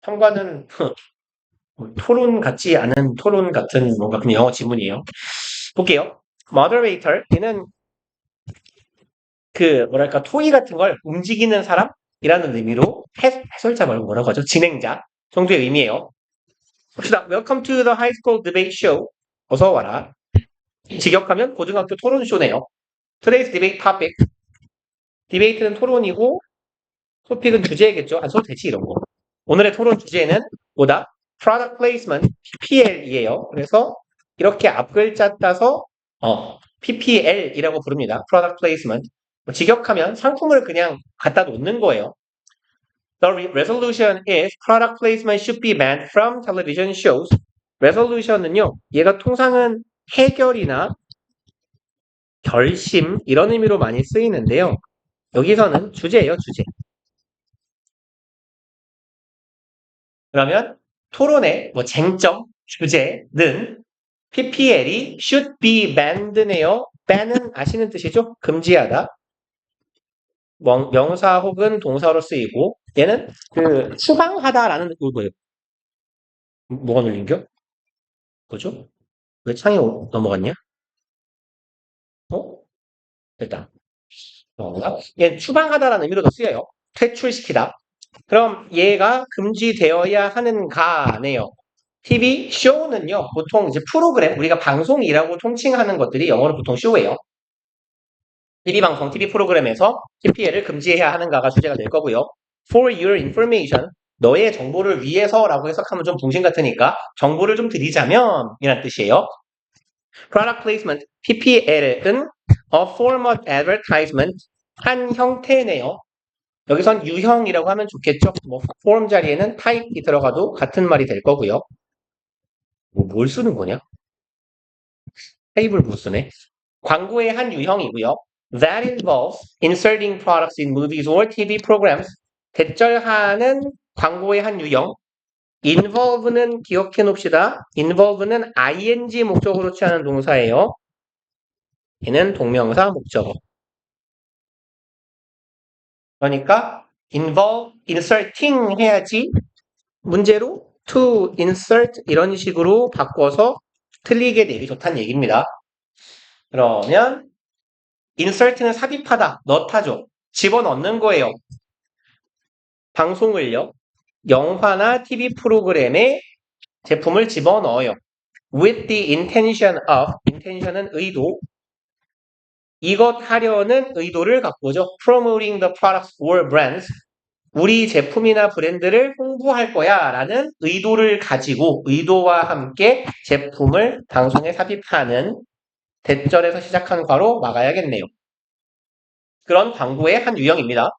상관은 토론 같지 않은 토론 같은 뭔가 그냥 영어 지문이에요. 볼게요. moderator 얘는 그 뭐랄까 토의 같은 걸 움직이는 사람이라는 의미로 해설자 말고 뭐라고 하죠? 진행자 정도의 의미예요. 봅시다. Welcome to the high school debate show. 어서 와라. 직역하면 고등학교 토론쇼네요. Today's debate topic. 디베이트는 토론이고 토픽은 주제겠죠. 안 써도 되지 이런 거. 오늘의 토론 주제는 뭐다? Product Placement, PPL이에요. 그래서 이렇게 앞글자 따서 PPL이라고 부릅니다. Product Placement. 직역하면 상품을 그냥 갖다 놓는 거예요. The resolution is product placement should be banned from television shows. resolution은요, 얘가 통상은 해결이나 결심 이런 의미로 많이 쓰이는데요. 여기서는 주제예요, 주제. 그러면 토론의 쟁점, 주제는 PPL이 should be banned네요. ban은 아시는 뜻이죠? 금지하다. 명사 혹은 동사로 쓰이고 얘는 그 추방하다라는 뭐예요? 뭐가 눌린겨? 뭐죠? 왜 창이 넘어갔냐? 됐다. 얘는 추방하다라는 의미로도 쓰여요. 퇴출시키다. 그럼 얘가 금지되어야 하는가네요. TV 쇼는요, 보통 이제 프로그램, 우리가 방송이라고 통칭하는 것들이 영어로 보통 쇼예요. TV 방송, TV 프로그램에서 PPL을 금지해야 하는가가 주제가 될 거고요. For your information, 너의 정보를 위해서라고 해석하면 좀 붕신 같으니까 정보를 좀 드리자면 이란 뜻이에요. Product placement, PPL은 a form of advertisement, 한 형태네요. 여기선 유형이라고 하면 좋겠죠. form 자리에는 type이 들어가도 같은 말이 될 거고요. 뭘 쓰는 거냐? 타입을 못 쓰네. 광고의 한 유형이고요. That involves inserting products in movies or TV programs. 대절하는 광고의 한 유형. involve는 기억해 놓읍시다. involve는 ing 목적으로 취하는 동사예요. 얘는 동명사 목적어. 그러니까 involve, inserting 해야지 문제로 to insert 이런 식으로 바꿔서 틀리게 되기 좋다는 얘기입니다. 그러면 insert는 삽입하다, 넣다죠. 집어넣는 거예요. 방송을요. 영화나 TV 프로그램에 제품을 집어넣어요. With the intention of, intention은 의도. 이것 하려는 의도를 갖고 오죠. Promoting the products or brands. 우리 제품이나 브랜드를 홍보할 거야 라는 의도를 가지고 의도와 함께 제품을 방송에 삽입하는 대절에서 시작한 과로 막아야겠네요. 그런 광고의 한 유형입니다.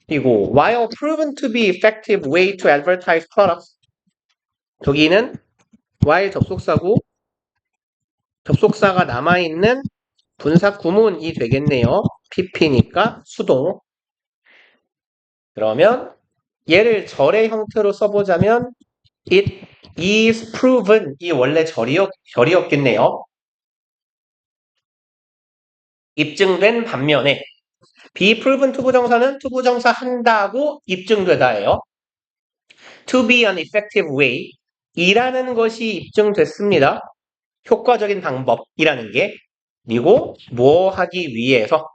그리고 while proven to be effective way to advertise products 여기는 while 접속사고 접속사가 남아있는 분사 구문이 되겠네요. PP니까 수동. 그러면 얘를 절의 형태로 써보자면 it is proven 이 원래 절이었겠네요. 입증된 반면에 be proven 투부정사는 투부정사 한다고 입증되다예요. To be an effective way 이라는 것이 입증됐습니다. 효과적인 방법이라는 게 그리고 뭐 하기 위해서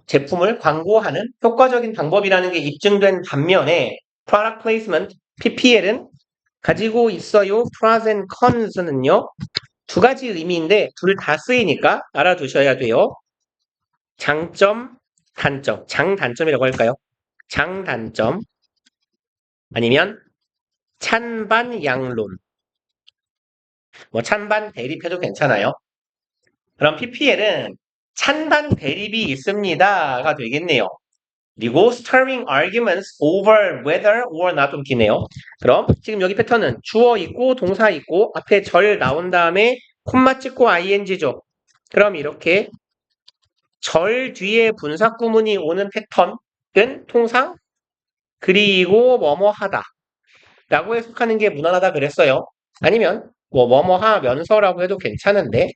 제품을 광고하는 효과적인 방법이라는 게 입증된 반면에 product placement, PPL은 가지고 있어요. pros and cons는요. 두 가지 의미인데 둘 다 쓰이니까 알아두셔야 돼요. 장점, 단점, 장단점이라고 할까요? 장단점 아니면 찬반양론 찬반 대립해도 괜찮아요. 그럼 PPL은 찬반 대립이 있습니다가 되겠네요. 그리고 stirring arguments over whether or not 좀 기네요. 그럼 지금 여기 패턴은 주어 있고 동사 있고 앞에 절 나온 다음에 콤마 찍고 ing죠. 그럼 이렇게 절 뒤에 분사 구문이 오는 패턴은 통상 그리고 뭐뭐 하다 라고 해석하는 게 무난하다 그랬어요. 아니면 뭐뭐 하면서라고 해도 괜찮은데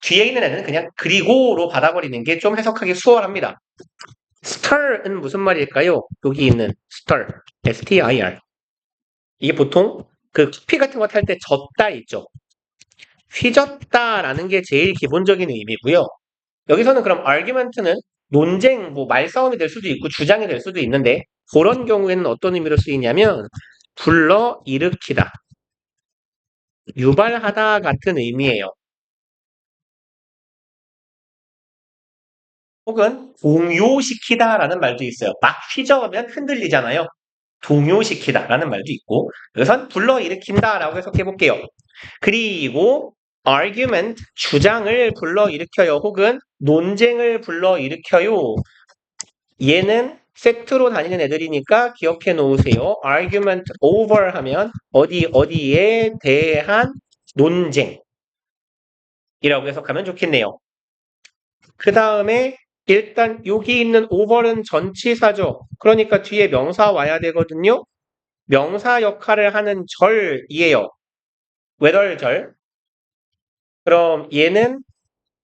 뒤에 있는 애는 그냥 그리고로 받아버리는 게 좀 해석하기 수월합니다. stir은 무슨 말일까요? 여기 있는 stir, S-T-I-R. 이게 보통 그 커피 같은 거 탈 때 젓다 있죠. 휘젓다라는 게 제일 기본적인 의미고요. 여기서는 그럼 argument는 논쟁, 뭐 말싸움이 될 수도 있고 주장이 될 수도 있는데 그런 경우에는 어떤 의미로 쓰이냐면 불러 일으키다, 유발하다 같은 의미예요. 혹은 동요시키다라는 말도 있어요. 막 휘저으면 흔들리잖아요. 동요시키다라는 말도 있고 여기선 불러일으킨다라고 해석해 볼게요. 그리고 argument, 주장을 불러일으켜요. 혹은 논쟁을 불러일으켜요. 얘는 세트로 다니는 애들이니까 기억해 놓으세요. argument over 하면 어디에 대한 논쟁이라고 해석하면 좋겠네요. 그 다음에 일단 여기 있는 over는 전치사죠. 그러니까 뒤에 명사 와야 되거든요. 명사 역할을 하는 절이에요. whether절. 그럼 얘는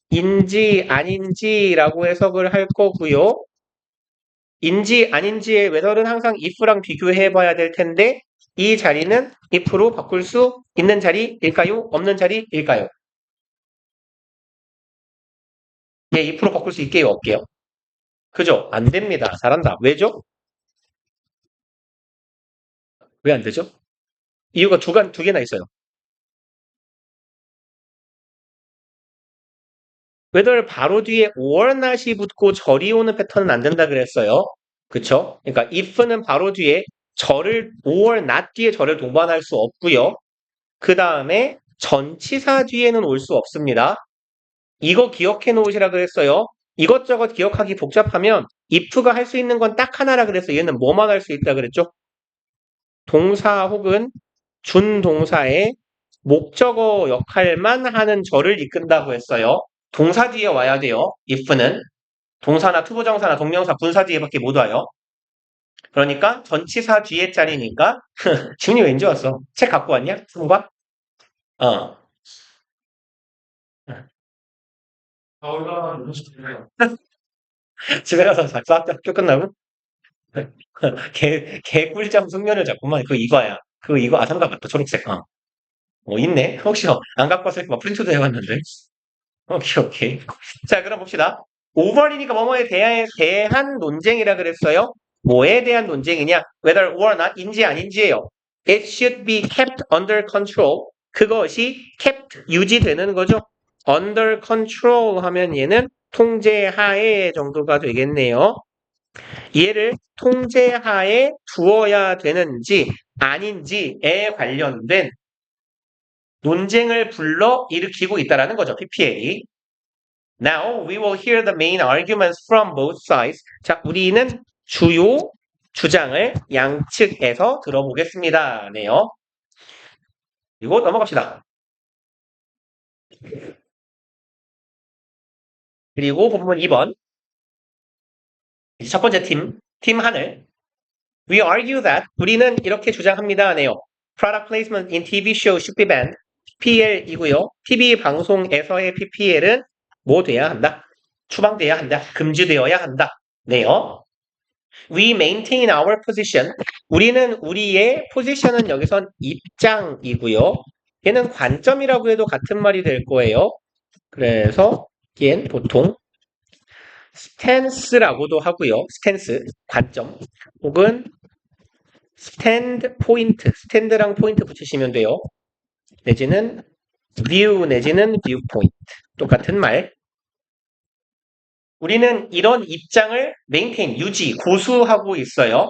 인지 아닌지라고 해석을 할 거고요. 인지 아닌지의 whether는 항상 if랑 비교해 봐야 될 텐데 이 자리는 if로 바꿀 수 있는 자리일까요? 없는 자리일까요? 예, if로 바꿀 수 있게요? 없게요? 그죠? 안 됩니다. 잘한다. 왜죠? 왜 안 되죠? 이유가 두 개나 있어요. whether 바로 뒤에 or not이 붙고 절이 오는 패턴은 안 된다 그랬어요. 그쵸? 그러니까 if는 바로 뒤에 절을 or not 뒤에 절을 동반할 수 없고요. 그 다음에 전치사 뒤에는 올 수 없습니다. 이거 기억해 놓으시라 그랬어요. 이것저것 기억하기 복잡하면 if가 할 수 있는 건 딱 하나라 그랬어요. 얘는 뭐만 할 수 있다 그랬죠? 동사 혹은 준동사의 목적어 역할만 하는 절을 이끈다고 했어요. 동사 뒤에 와야 돼요. if는. 동사나 투부정사나 동명사, 분사 뒤에밖에 못 와요. 그러니까 전치사 뒤에 자리니까 지훈이 왠지 왔어? 책 갖고 왔냐? 승과? 어. 집에 가서 작사 학교 끝나고 개꿀잠 숙면을 잡구만. 그거 이거야. 그거 이거 아삼가 맞다. 초록색. 있네. 혹시 안 갖고 왔을까 봐 프린트도 해왔는데. 오케이, 오케이. 자, 그럼 봅시다. 오버리니까 뭐뭐에 대한 논쟁이라 그랬어요. 뭐에 대한 논쟁이냐? Whether or not 인지 아닌지예요. It should be kept under control. 그것이 kept 유지되는 거죠. under control 하면 얘는 통제하에 정도가 되겠네요. 얘를 통제하에 두어야 되는지 아닌지에 관련된 논쟁을 불러 일으키고 있다는 거죠. PPA. Now we will hear the main arguments from both sides. 자, 우리는 주요 주장을 양측에서 들어보겠습니다. 네요. 그리고 넘어갑시다. 그리고 본문 2번. 첫 번째 팀 하늘. We argue that 우리는 이렇게 주장합니다. 네요. Product placement in TV show should be banned. PPL이고요. TV 방송에서의 PPL은 뭐 돼야 한다? 추방돼야 한다. 금지되어야 한다. 네요. We maintain our position. 우리는 우리의 포지션은 여기선 입장이고요. 얘는 관점이라고 해도 같은 말이 될 거예요. 그래서 얘는 보통 스탠스라고도 하고요. 스탠스, 관점. 혹은 스탠드 포인트, 스탠드랑 포인트 붙이시면 돼요. 내지는 view 내지는 viewpoint. 똑같은 말. 우리는 이런 입장을 maintain, 유지, 고수하고 있어요.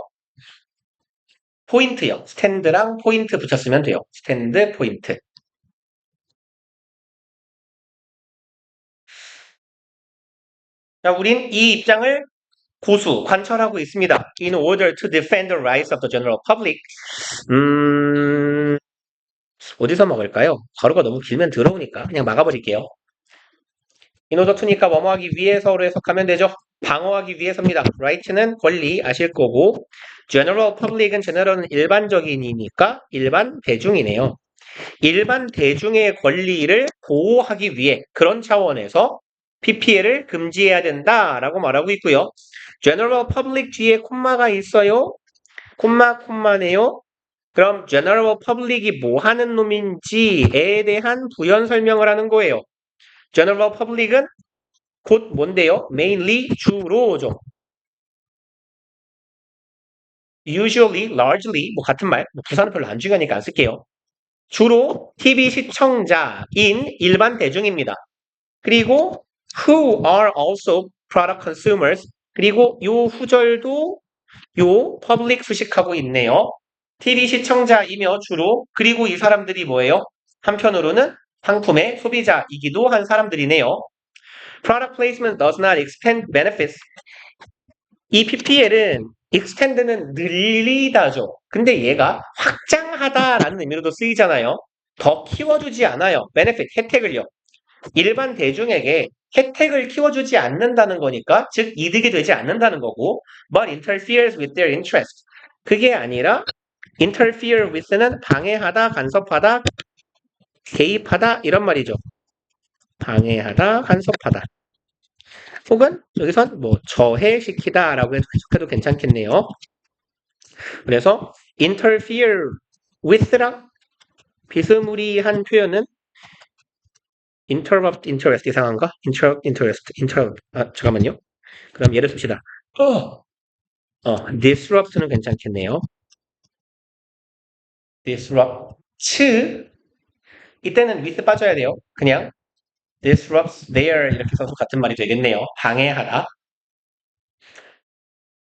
포인트요. 스탠드랑 포인트 붙였으면 돼요. 스탠드, 포인트. 자, 우린 이 입장을 고수, 관철하고 있습니다. In order to defend the rights of the general public. 어디서 먹을까요? 가루가 너무 길면 더러우니까 그냥 막아버릴게요. In order to니까 뭐뭐하기 위해서로 해석하면 되죠. 방어하기 위해서입니다. right는 권리 아실 거고 general public은 general은 일반적인이니까 일반 대중이네요. 일반 대중의 권리를 보호하기 위해 그런 차원에서 PPL을 금지해야 된다라고 말하고 있고요. general public 뒤에 콤마가 있어요. 콤마네요. 그럼 general public이 뭐 하는 놈인지에 대한 부연 설명을 하는 거예요. general public은 곧 뭔데요? mainly 주로죠. usually, largely 뭐 같은 말. 뭐 부사는 별로 안 중요하니까 안 쓸게요. 주로 TV 시청자인 일반 대중입니다. 그리고 who are also product consumers. 그리고 요 후절도 요 public 수식하고 있네요. TV 시청자이며 주로 그리고 이 사람들이 뭐예요? 한편으로는 상품의 소비자이기도 한 사람들이네요. Product placement does not expand benefits. 이 PPL은 extend는 늘리다죠. 근데 얘가 확장하다라는 의미로도 쓰이잖아요. 더 키워주지 않아요. benefit, 혜택을요. 일반 대중에게 혜택을 키워주지 않는다는 거니까, 즉 이득이 되지 않는다는 거고, but interferes with their interest. 그게 아니라 interfere with는 방해하다, 간섭하다, 개입하다 이런 말이죠. 방해하다, 간섭하다. 혹은 여기선 뭐 저해시키다라고 해석해도 괜찮겠네요. 그래서 interfere with랑 비스무리한 표현은 interrupt interest 이상한가? interrupt 잠깐만요. 그럼 예를 씁시다. disrupt는 괜찮겠네요. disrupt 이때는 with 빠져야 돼요. 그냥 disrupts their 이렇게 써서 같은 말이 되겠네요. 방해하다.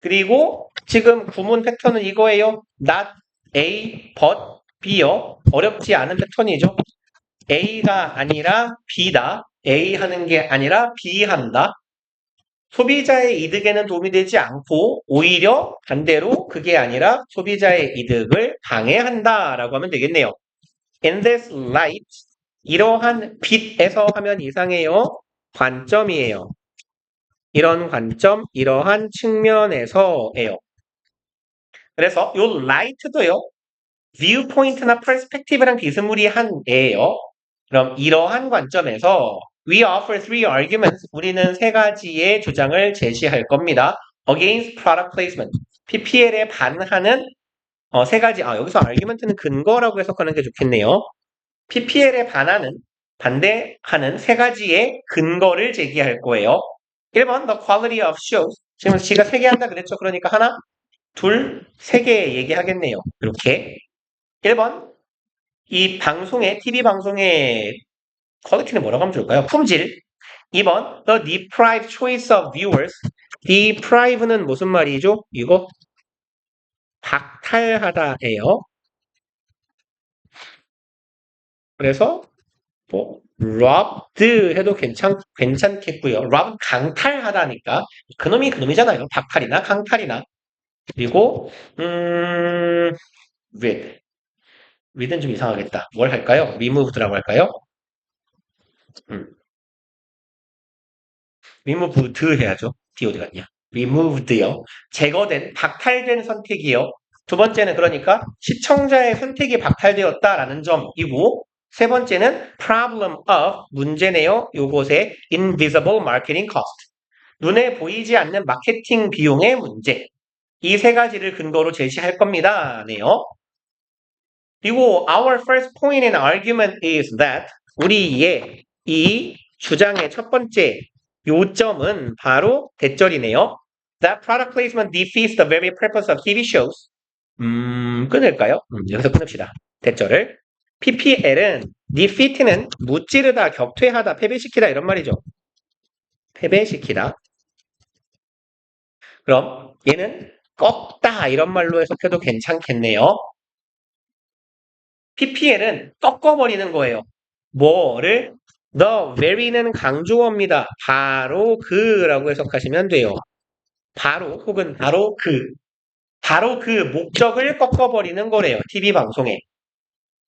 그리고 지금 구문 패턴은 이거예요. not A, but B요. 어렵지 않은 패턴이죠. A가 아니라 B다. A 하는 게 아니라 B 한다. 소비자의 이득에는 도움이 되지 않고 오히려 반대로 그게 아니라 소비자의 이득을 방해한다라고 하면 되겠네요. In this light, 이러한 빛에서 하면 이상해요. 관점이에요. 이런 관점, 이러한 측면에서예요. 그래서 요 light도요. viewpoint나 perspective랑 비스무리한 애예요. 그럼 이러한 관점에서 we offer three arguments. 우리는 세 가지의 주장을 제시할 겁니다. against product placement. PPL에 반하는 세 가지. 여기서 argument는 근거라고 해석하는 게 좋겠네요. PPL에 반대하는 세 가지의 근거를 제기할 거예요. 1번 the quality of shows. 지금 지가 세 개 한다 그랬죠. 그러니까 하나, 둘, 세 개 얘기하겠네요. 이렇게. 1번 이 방송의 TV 방송의 퀄리티는 뭐라고 하면 좋을까요? 품질. 2번 the deprived choice of viewers. deprive는 무슨 말이죠? 이거 박탈하다예요. 그래서 뭐 robbed 해도 괜찮겠고요. rob 강탈하다니까 그놈이 그놈이잖아요. 박탈이나 강탈이나. 그리고 with는 좀 이상하겠다. 뭘 할까요? removed라고 할까요? removed 해야죠. D 어디 갔냐? removed요. 제거된, 박탈된 선택이요. 두 번째는 그러니까 시청자의 선택이 박탈되었다라는 점이고 세 번째는 problem of 문제네요. 요것의 invisible marketing cost. 눈에 보이지 않는 마케팅 비용의 문제. 이 세 가지를 근거로 제시할 겁니다. 네요. 그리고 our first point in argument is that 우리의 이 주장의 첫 번째 요점은 바로 대절이네요. That product placement defeats the very purpose of TV shows. 끊을까요? 여기서 끊읍시다. 대절을. PPL은 defeat는 무찌르다, 격퇴하다, 패배시키다 이런 말이죠. 패배시키다. 그럼 얘는 꺾다 이런 말로 해석해도 괜찮겠네요. PPL은 꺾어버리는 거예요. 뭐를? The very는 강조어입니다. 바로 그라고 해석하시면 돼요. 바로 혹은 바로 그 목적을 꺾어버리는 거래요. TV 방송에.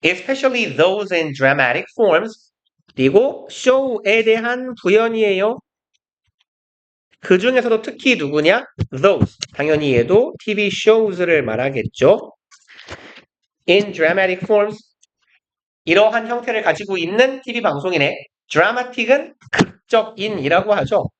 Especially those in dramatic forms. 그리고 show에 대한 부연이에요. 그 중에서도 특히 누구냐? Those. 당연히 얘도 TV shows를 말하겠죠. In dramatic forms. 이러한 형태를 가지고 있는 TV 방송이네. dramatic은 극적인이라고 하죠.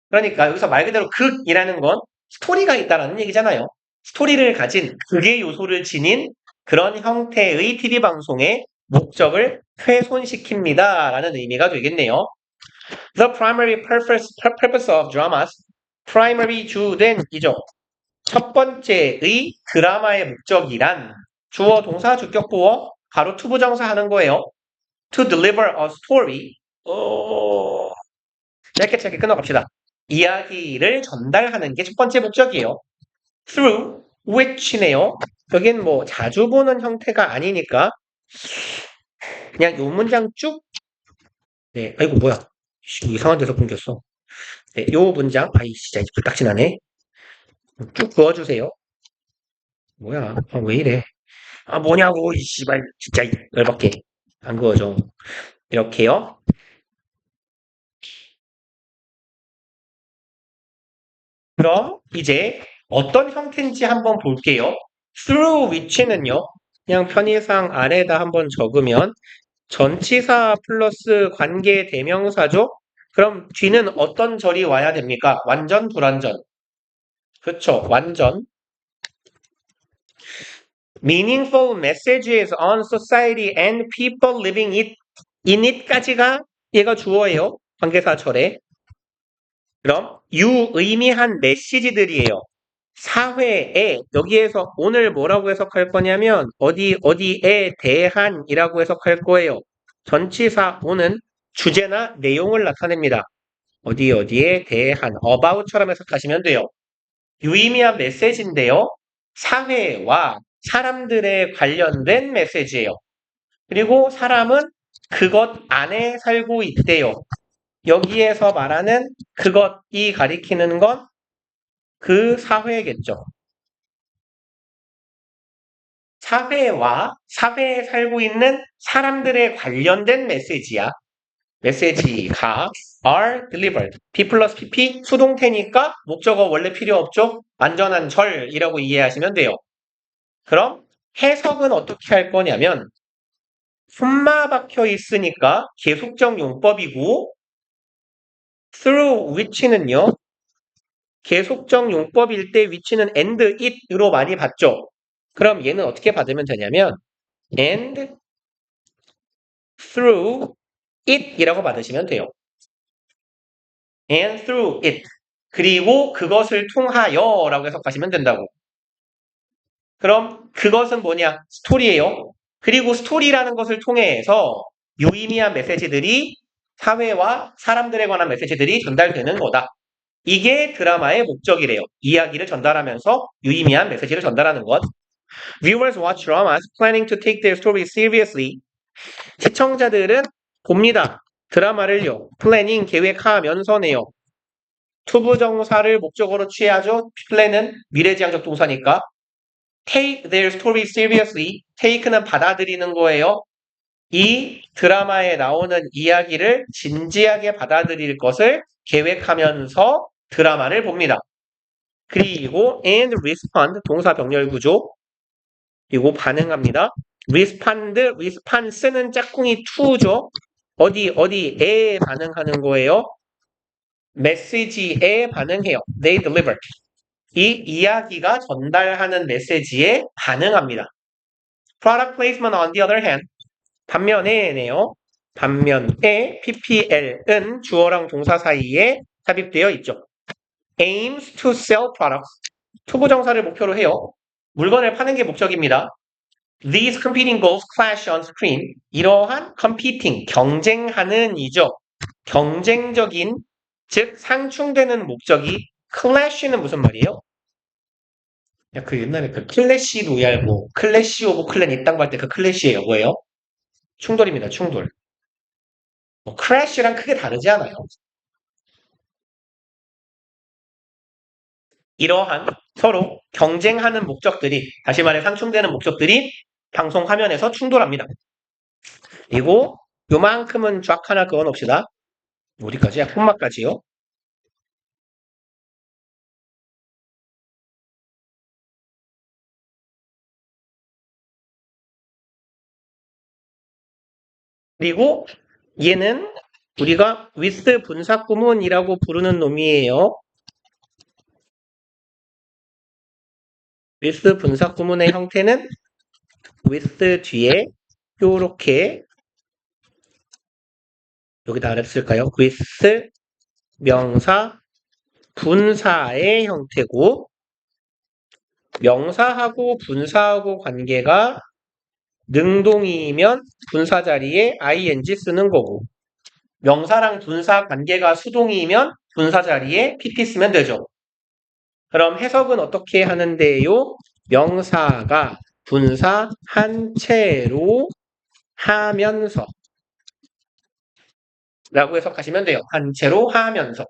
그러니까 여기서 말 그대로 극이라는 건 스토리가 있다라는 얘기잖아요. 스토리를 가진 극의 요소를 지닌 그런 형태의 TV 방송의 목적을 훼손시킵니다. 라는 의미가 되겠네요. The primary purpose of dramas. primary 주된이죠. 첫 번째의 드라마의 목적이란 주어, 동사, 주격, 보어 바로 투부정사 하는 거예요. To deliver a story. 짧게 끊어갑시다. 이야기를 전달하는 게 첫 번째 목적이에요. Through which네요. 여긴 뭐 자주 보는 형태가 아니니까 그냥 요 문장 쭉 네, 아이고 뭐야 이상한 데서 끊겼어. 네, 요 문장 아이 진짜 불딱지나네. 쭉 그어주세요. 뭐야 왜 이래. 아 뭐냐고 이 씨발 진짜 열받게 안 그어져. 이렇게요. 그럼 이제 어떤 형태인지 한번 볼게요. through which는요. 그냥 편의상 아래다 한번 적으면 전치사 플러스 관계 대명사죠? 그럼 뒤는 어떤 절이 와야 됩니까? 완전, 불완전? 그쵸, 완전. Meaningful messages on society and people living it, in it까지가 얘가 주어예요. 관계사절에. 그럼 유의미한 메시지들이에요. 사회에 여기에서 오늘 뭐라고 해석할 거냐면 어디에 대한이라고 해석할 거예요. 전치사 오는 주제나 내용을 나타냅니다. 어디에 대한 about처럼 해석하시면 돼요. 유의미한 메시지인데요. 사회와 사람들에 관련된 메시지예요. 그리고 사람은 그것 안에 살고 있대요. 여기에서 말하는 그것이 가리키는 건 그 사회겠죠. 사회와 사회에 살고 있는 사람들에 관련된 메시지야. 메시지가 are delivered. B 플러스 PP 수동태니까 목적어 원래 필요 없죠? 완전한 절이라고 이해하시면 돼요. 그럼 해석은 어떻게 할 거냐면 숨마 박혀 있으니까 계속적 용법이고 through which는요. 계속적 용법일 때 위치는 and it으로 많이 받죠. 그럼 얘는 어떻게 받으면 되냐면 and through it이라고 받으시면 돼요. and through it. 그리고 그것을 통하여라고 해석하시면 된다고. 그럼 그것은 뭐냐? 스토리예요. 그리고 스토리라는 것을 통해서 유의미한 메시지들이 사회와 사람들에 관한 메시지들이 전달되는 거다. 이게 드라마의 목적이래요. 이야기를 전달하면서 유의미한 메시지를 전달하는 것. Viewers watch dramas planning to take their story seriously. 시청자들은 봅니다. 드라마를요. 플래닝 계획하면서네요. 투부정사를 목적으로 취하죠. 플랜은 미래지향적 동사니까. Take their story seriously. take는 받아들이는 거예요. 이 드라마에 나오는 이야기를 진지하게 받아들일 것을 계획하면서 드라마를 봅니다. 그리고 and respond 동사 병렬 구조 그리고 반응합니다. response는 짝꿍이 to죠. 어디에 반응하는 거예요? 메시지에 반응해요. They deliver. 이 이야기가 전달하는 메시지에 반응합니다. Product placement on the other hand. 반면에네요. 반면에 PPL은 주어랑 동사 사이에 삽입되어 있죠. aims to sell products. 투부정사를 목표로 해요. 물건을 파는 게 목적입니다. These competing goals clash on screen. 이러한 competing, 경쟁하는 이죠. 경쟁적인, 즉 상충되는 목적이 clash는 무슨 말이에요? 야, 그 옛날에 그 클래시 로얄 뭐 클래시 오브 클랜 있다고 할 때 그 클래시예요. 뭐예요? 충돌입니다. 충돌. 뭐 크래쉬랑 크게 다르지 않아요. 이러한 서로 경쟁하는 목적들이 다시 말해 상충되는 목적들이 방송 화면에서 충돌합니다. 그리고 요만큼은 쫙 하나 그어놓읍시다. 어디까지야? 콤마까지요. 그리고 얘는 우리가 with 분사구문이라고 부르는 놈이에요. with 분사구문의 형태는 with 뒤에 요렇게 여기다 알았을까요? with 명사 분사의 형태고 명사하고 분사하고 관계가 능동이면 분사 자리에 ing 쓰는 거고 명사랑 분사 관계가 수동이면 분사 자리에 pp 쓰면 되죠. 그럼 해석은 어떻게 하는데요? 명사가 분사 한 채로 하면서 라고 해석하시면 돼요. 한 채로 하면서.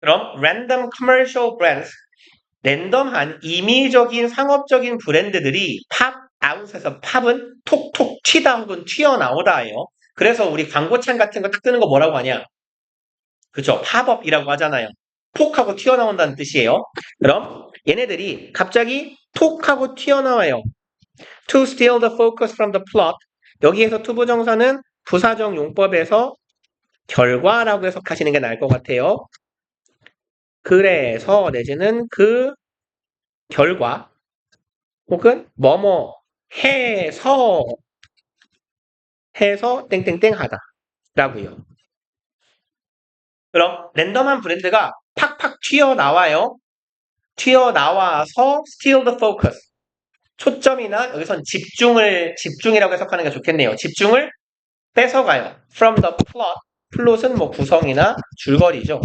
그럼 random commercial brands 랜덤한 임의적인 상업적인 브랜드들이 팝 아웃에서 팝은 톡톡 튀다 혹은 튀어나오다예요. 그래서 우리 광고창 같은 거 딱 뜨는 거 뭐라고 하냐? 그죠? 팝업이라고 하잖아요. 톡하고 튀어나온다는 뜻이에요. 그럼 얘네들이 갑자기 톡하고 튀어나와요. To steal the focus from the plot. 여기에서 투부정사는 부사적 용법에서 결과라고 해석하시는 게 나을 것 같아요. 그래서 내지는 그 결과 혹은 뭐뭐 해서 땡땡땡 하다라고요. 그럼 랜덤한 브랜드가 팍팍 튀어나와요. 튀어나와서 steal the focus. 초점이나 여기선 집중이라고 해석하는 게 좋겠네요. 집중을 뺏어가요. From the plot. 플롯은 뭐 구성이나 줄거리죠.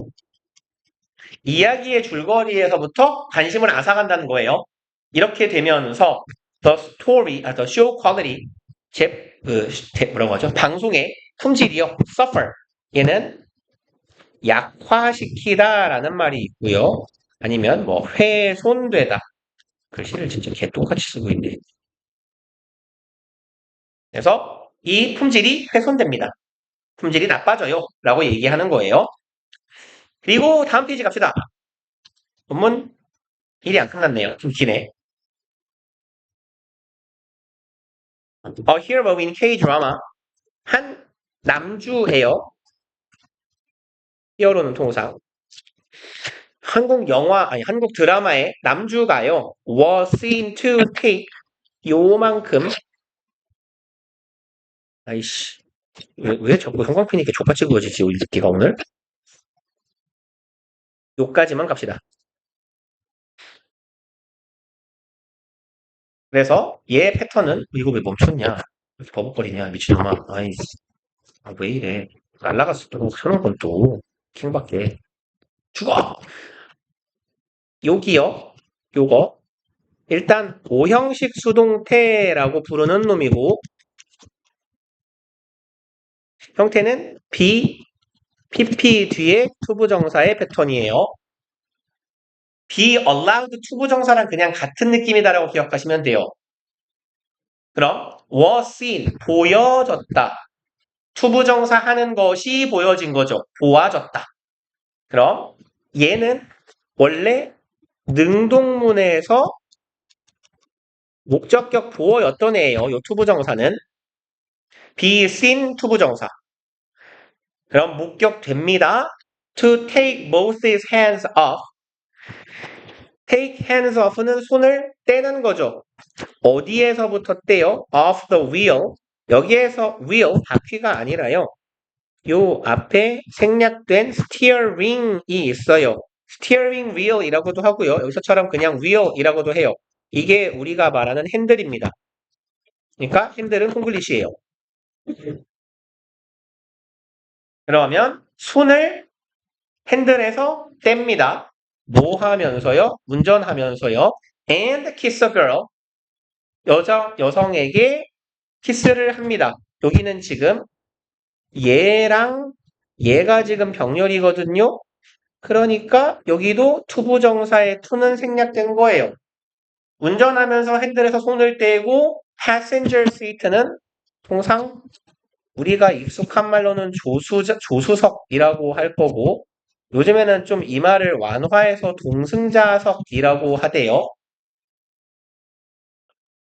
이야기의 줄거리에서부터 관심을 앗아간다는 거예요. 이렇게 되면서 the show quality, 뭐라고 하죠? 방송의 품질이요. suffer. 얘는 약화시키다라는 말이 있고요. 아니면 뭐 훼손되다. 글씨를 진짜 개똥같이 쓰고 있네. 그래서 이 품질이 훼손됩니다. 품질이 나빠져요. 라고 얘기하는 거예요. 그리고 다음 페이지 갑시다. 본문 일이 안 끝났네요. 좀 기네. A hero in K-drama. 한 남주예요. 히어로는 통상. 한국 드라마의 남주가요. was seen to take 요만큼 아이씨 왜 자꾸 형광펜이 이렇게 족같이 그어지지 우리 새끼가 오늘? 요까지만 갑시다. 그래서 얘 패턴은 이거 왜 멈췄냐? 왜 이렇게 버벅거리냐 미친놈아. 아이 왜 이래? 날라갔어 또 켜놓은 건 또 킹밖에 죽어. 여기요. 요거 일단 오형식 수동태라고 부르는 놈이고 형태는 PP 뒤에 투부정사의 패턴이에요. be allowed 투부정사랑 그냥 같은 느낌이다라고 기억하시면 돼요. 그럼 was seen 보여졌다. 투부정사 하는 것이 보여진 거죠. 보아졌다. 그럼 얘는 원래 능동문에서 목적격 보어였던 애예요. 요 투부정사는 be seen 투부정사. 그럼 목격됩니다. To take both his hands off. take hands off는 손을 떼는 거죠. 어디에서부터 떼요? off the wheel. 여기에서 wheel, 바퀴가 아니라요. 요 앞에 생략된 steering이 있어요. steering wheel이라고도 하고요. 여기서처럼 그냥 wheel이라고도 해요. 이게 우리가 말하는 핸들입니다. 그러니까 핸들은 콩글리시예요. 그러면 손을 핸들에서 뗍니다. 뭐 하면서요? 운전하면서요. And kiss a girl. 여성에게 키스를 합니다. 여기는 지금 얘가 지금 병렬이거든요. 그러니까 여기도 투부정사의 투는 생략된 거예요. 운전하면서 핸들에서 손을 떼고 passenger seat는 통상 우리가 익숙한 말로는 조수석이라고 할 거고 요즘에는 좀 이 말을 완화해서 동승자석이라고 하대요.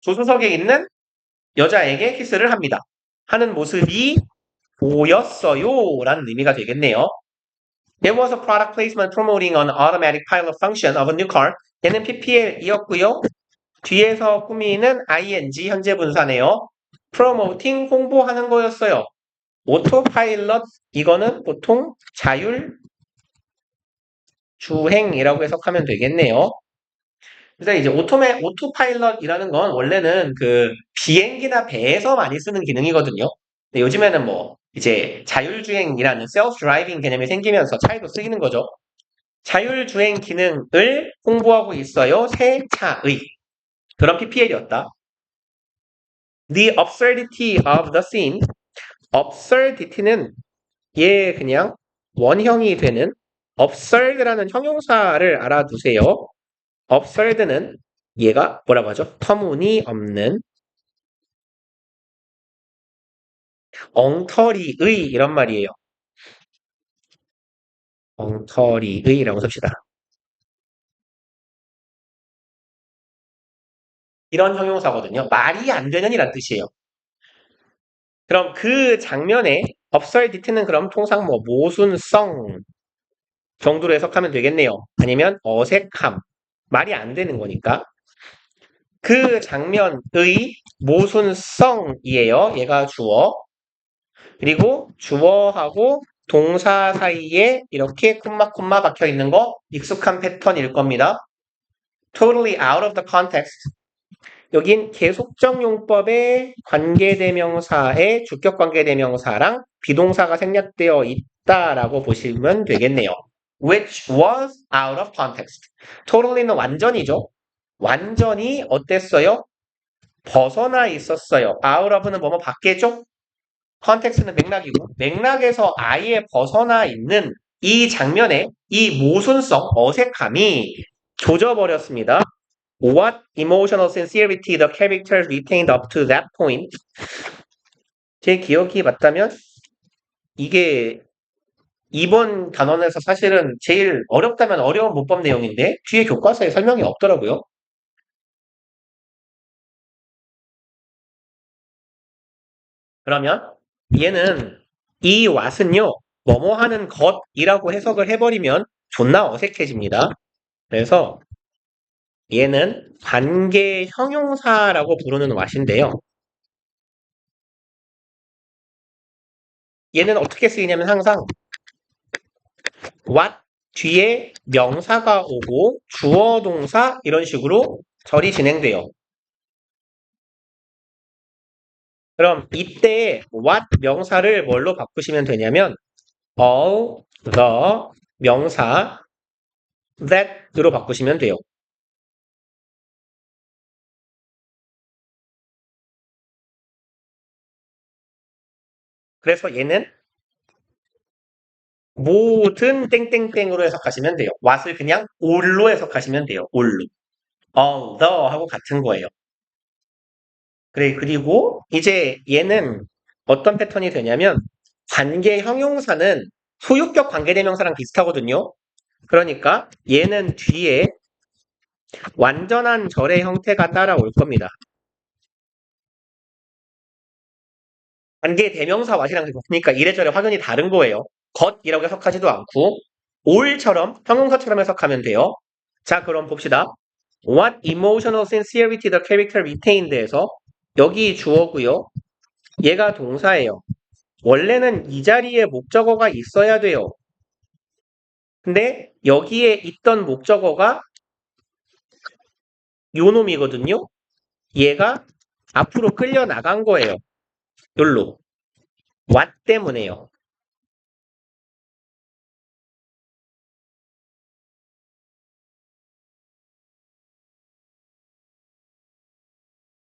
조수석에 있는 여자에게 키스를 합니다. 하는 모습이 보였어요. 라는 의미가 되겠네요. There was a product placement promoting an automatic pilot function of a new car. 얘는 PPL이었고요. 뒤에서 꾸미는 ing 현재 분사네요. promoting 홍보하는 거였어요. 오토파일럿 이거는 보통 자율 주행이라고 해석하면 되겠네요. 그래서 이제 오토파일럿이라는 건 원래는 그 비행기나 배에서 많이 쓰는 기능이거든요. 근데 요즘에는 뭐 이제 자율주행이라는 셀프 드라이빙 개념이 생기면서 차에도 쓰이는 거죠. 자율주행 기능을 홍보하고 있어요. 새 차의. 그런 PPL이었다. The absurdity of the scene. absurdity는 얘 그냥 원형이 되는 absurd라는 형용사를 알아두세요. absurd는 얘가 뭐라고 하죠? 터무니없는 엉터리의 이런 말이에요. 엉터리의라고 씁시다. 이런 형용사거든요. 말이 안 되는 이란 뜻이에요. 그럼 그 장면에 absurdity는 그럼 통상 뭐 모순성 정도로 해석하면 되겠네요. 아니면 어색함. 말이 안 되는 거니까. 그 장면의 모순성이에요. 얘가 주어. 그리고 주어하고 동사 사이에 이렇게 콤마 박혀 있는 거 익숙한 패턴일 겁니다. Totally out of the context. 여긴 계속적 용법의 관계대명사의 주격 관계대명사랑 비동사가 생략되어 있다라고 보시면 되겠네요. Which was out of context. Totally는 완전이죠. 완전히 어땠어요? 벗어나 있었어요. out of는 뭐뭐 밖에죠? 컨텍스트는 맥락이고 맥락에서 아예 벗어나 있는 이 장면에 이 모순성, 어색함이 조져버렸습니다. What emotional sincerity the characters retained up to that point. 제 기억이 맞다면 이게 이번 단원에서 사실은 제일 어렵다면 어려운 문법 내용인데 뒤에 교과서에 설명이 없더라고요. 그러면 얘는 이 what은요. 뭐뭐 하는 것이라고 해석을 해버리면 존나 어색해집니다. 그래서 얘는 관계 형용사라고 부르는 what인데요. 얘는 어떻게 쓰이냐면 항상 what 뒤에 명사가 오고 주어 동사 이런 식으로 절이 진행돼요. 그럼 이때 what 명사를 뭘로 바꾸시면 되냐면 all the 명사 that으로 바꾸시면 돼요. 그래서 얘는 모든 땡땡땡으로 해석하시면 돼요. what을 그냥 all로 해석하시면 돼요. all로. all the 하고 같은 거예요. 그래, 그리고 이제 얘는 어떤 패턴이 되냐면 관계 형용사는 소유격 관계대명사랑 비슷하거든요. 그러니까 얘는 뒤에 완전한 절의 형태가 따라올 겁니다. 관계대명사 what이랑 보니까 이래저래 확연히 다른 거예요. 것이라고 해석하지도 않고 all처럼 형용사처럼 해석하면 돼요. 자, 그럼 봅시다. What emotional sincerity the character retained에서 여기 주어고요. 얘가 동사예요. 원래는 이 자리에 목적어가 있어야 돼요. 근데 여기에 있던 목적어가 요 놈이거든요. 얘가 앞으로 끌려 나간 거예요. 요로. what 때문에요.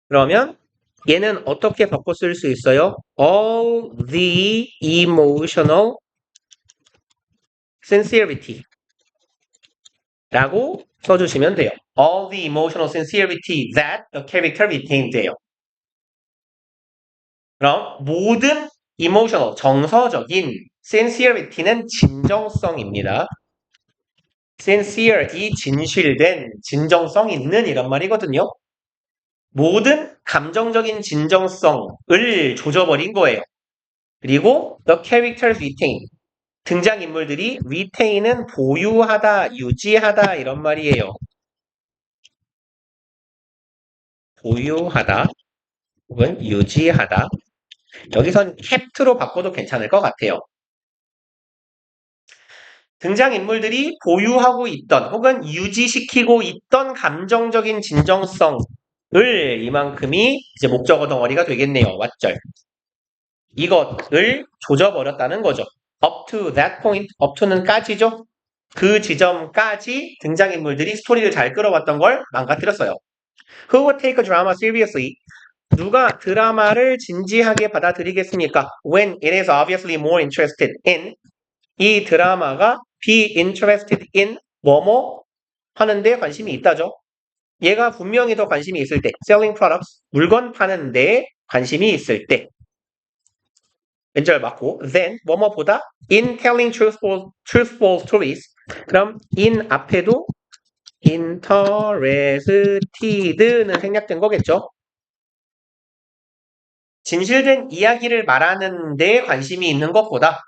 그러면 얘는 어떻게 바꿔 쓸 수 있어요? All the emotional sincerity 라고 써주시면 돼요. All the emotional sincerity that the character retained 돼요. 그럼 모든 emotional, 정서적인 sincerity는 진정성입니다. sincere, 이 진실된, 진정성 있는 이런 말이거든요. 모든 감정적인 진정성을 조져버린 거예요. 그리고 the characters retain. 등장인물들이 retain은 보유하다, 유지하다 이런 말이에요. 보유하다 혹은 유지하다. 여기선 kept,로 바꿔도 괜찮을 것 같아요. 등장인물들이 보유하고 있던 혹은 유지시키고 있던 감정적인 진정성을 이만큼이 이제 목적어 덩어리가 되겠네요. 왓절. 이것을 조져버렸다는 거죠. up to that point, up to는 까지죠. 그 지점까지 등장인물들이 스토리를 잘 끌어왔던 걸 망가뜨렸어요. Who would take a drama seriously? 누가 드라마를 진지하게 받아들이겠습니까? When it is obviously more interested in 이 드라마가 be interested in 뭐뭐 하는데 관심이 있다죠. 얘가 분명히 더 관심이 있을 때 selling products 물건 파는데 관심이 있을 때 왼절 맞고 then 뭐뭐보다 in telling truthful stories 그럼 in 앞에도 interested는 생략된 거겠죠. 진실된 이야기를 말하는 데 관심이 있는 것보다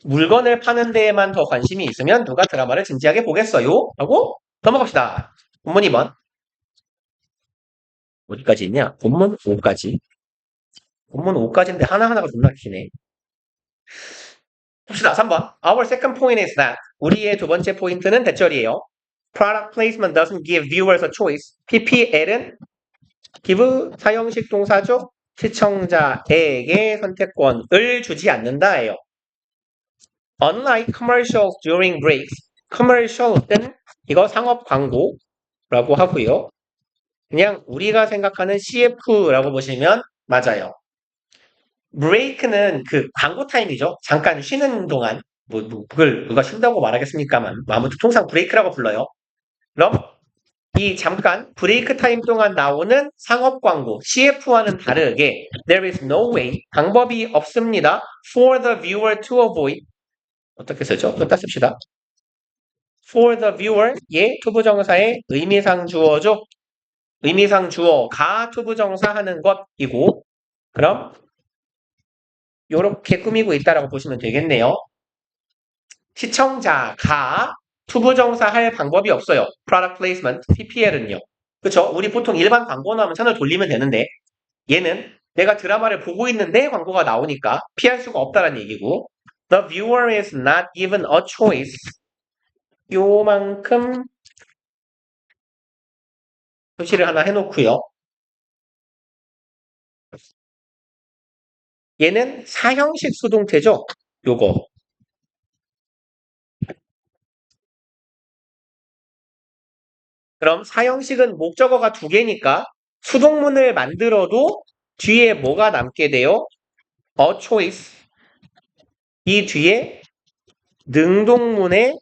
물건을 파는 데에만 더 관심이 있으면 누가 드라마를 진지하게 보겠어요? 하고 넘어갑시다. 본문 2번. 어디까지 있냐? 본문 5까지. 본문 5까지인데 하나하나가 존나 기네. 봅시다. 3번. Our second point is that 우리의 두 번째 포인트는 대절이에요. Product placement doesn't give viewers a choice. PPL은 give 사형식 동사죠. 시청자에게 선택권을 주지 않는다예요. Unlike commercials during breaks, commercial은 이거 상업 광고라고 하고요. 그냥 우리가 생각하는 CF라고 보시면 맞아요. break는 그 광고 타임이죠. 잠깐 쉬는 동안 그걸 누가 쉰다고 말하겠습니까만 아무튼 통상 브레이크라고 불러요. 그럼 이 잠깐 브레이크 타임 동안 나오는 상업 광고 CF와는 다르게 there is no way 방법이 없습니다. for the viewer to avoid 어떻게 쓰죠? 또 씁시다. for the viewer 예 투부정사의 의미상 주어죠. 의미상 주어가 투부정사 하는 것이고 그럼 요렇게 꾸미고 있다라고 보시면 되겠네요. 시청자가 투부정사 할 방법이 없어요. product placement, PPL은요. 그쵸? 우리 보통 일반 광고 나오면 채널 돌리면 되는데 얘는 내가 드라마를 보고 있는데 광고가 나오니까 피할 수가 없다는 얘기고 The viewer is not given a choice. 요만큼 표시를 하나 해놓고요. 얘는 사형식 수동태죠. 요거. 그럼 사형식은 목적어가 두 개니까 수동문을 만들어도 뒤에 뭐가 남게 돼요? A choice. 이 뒤에 능동문에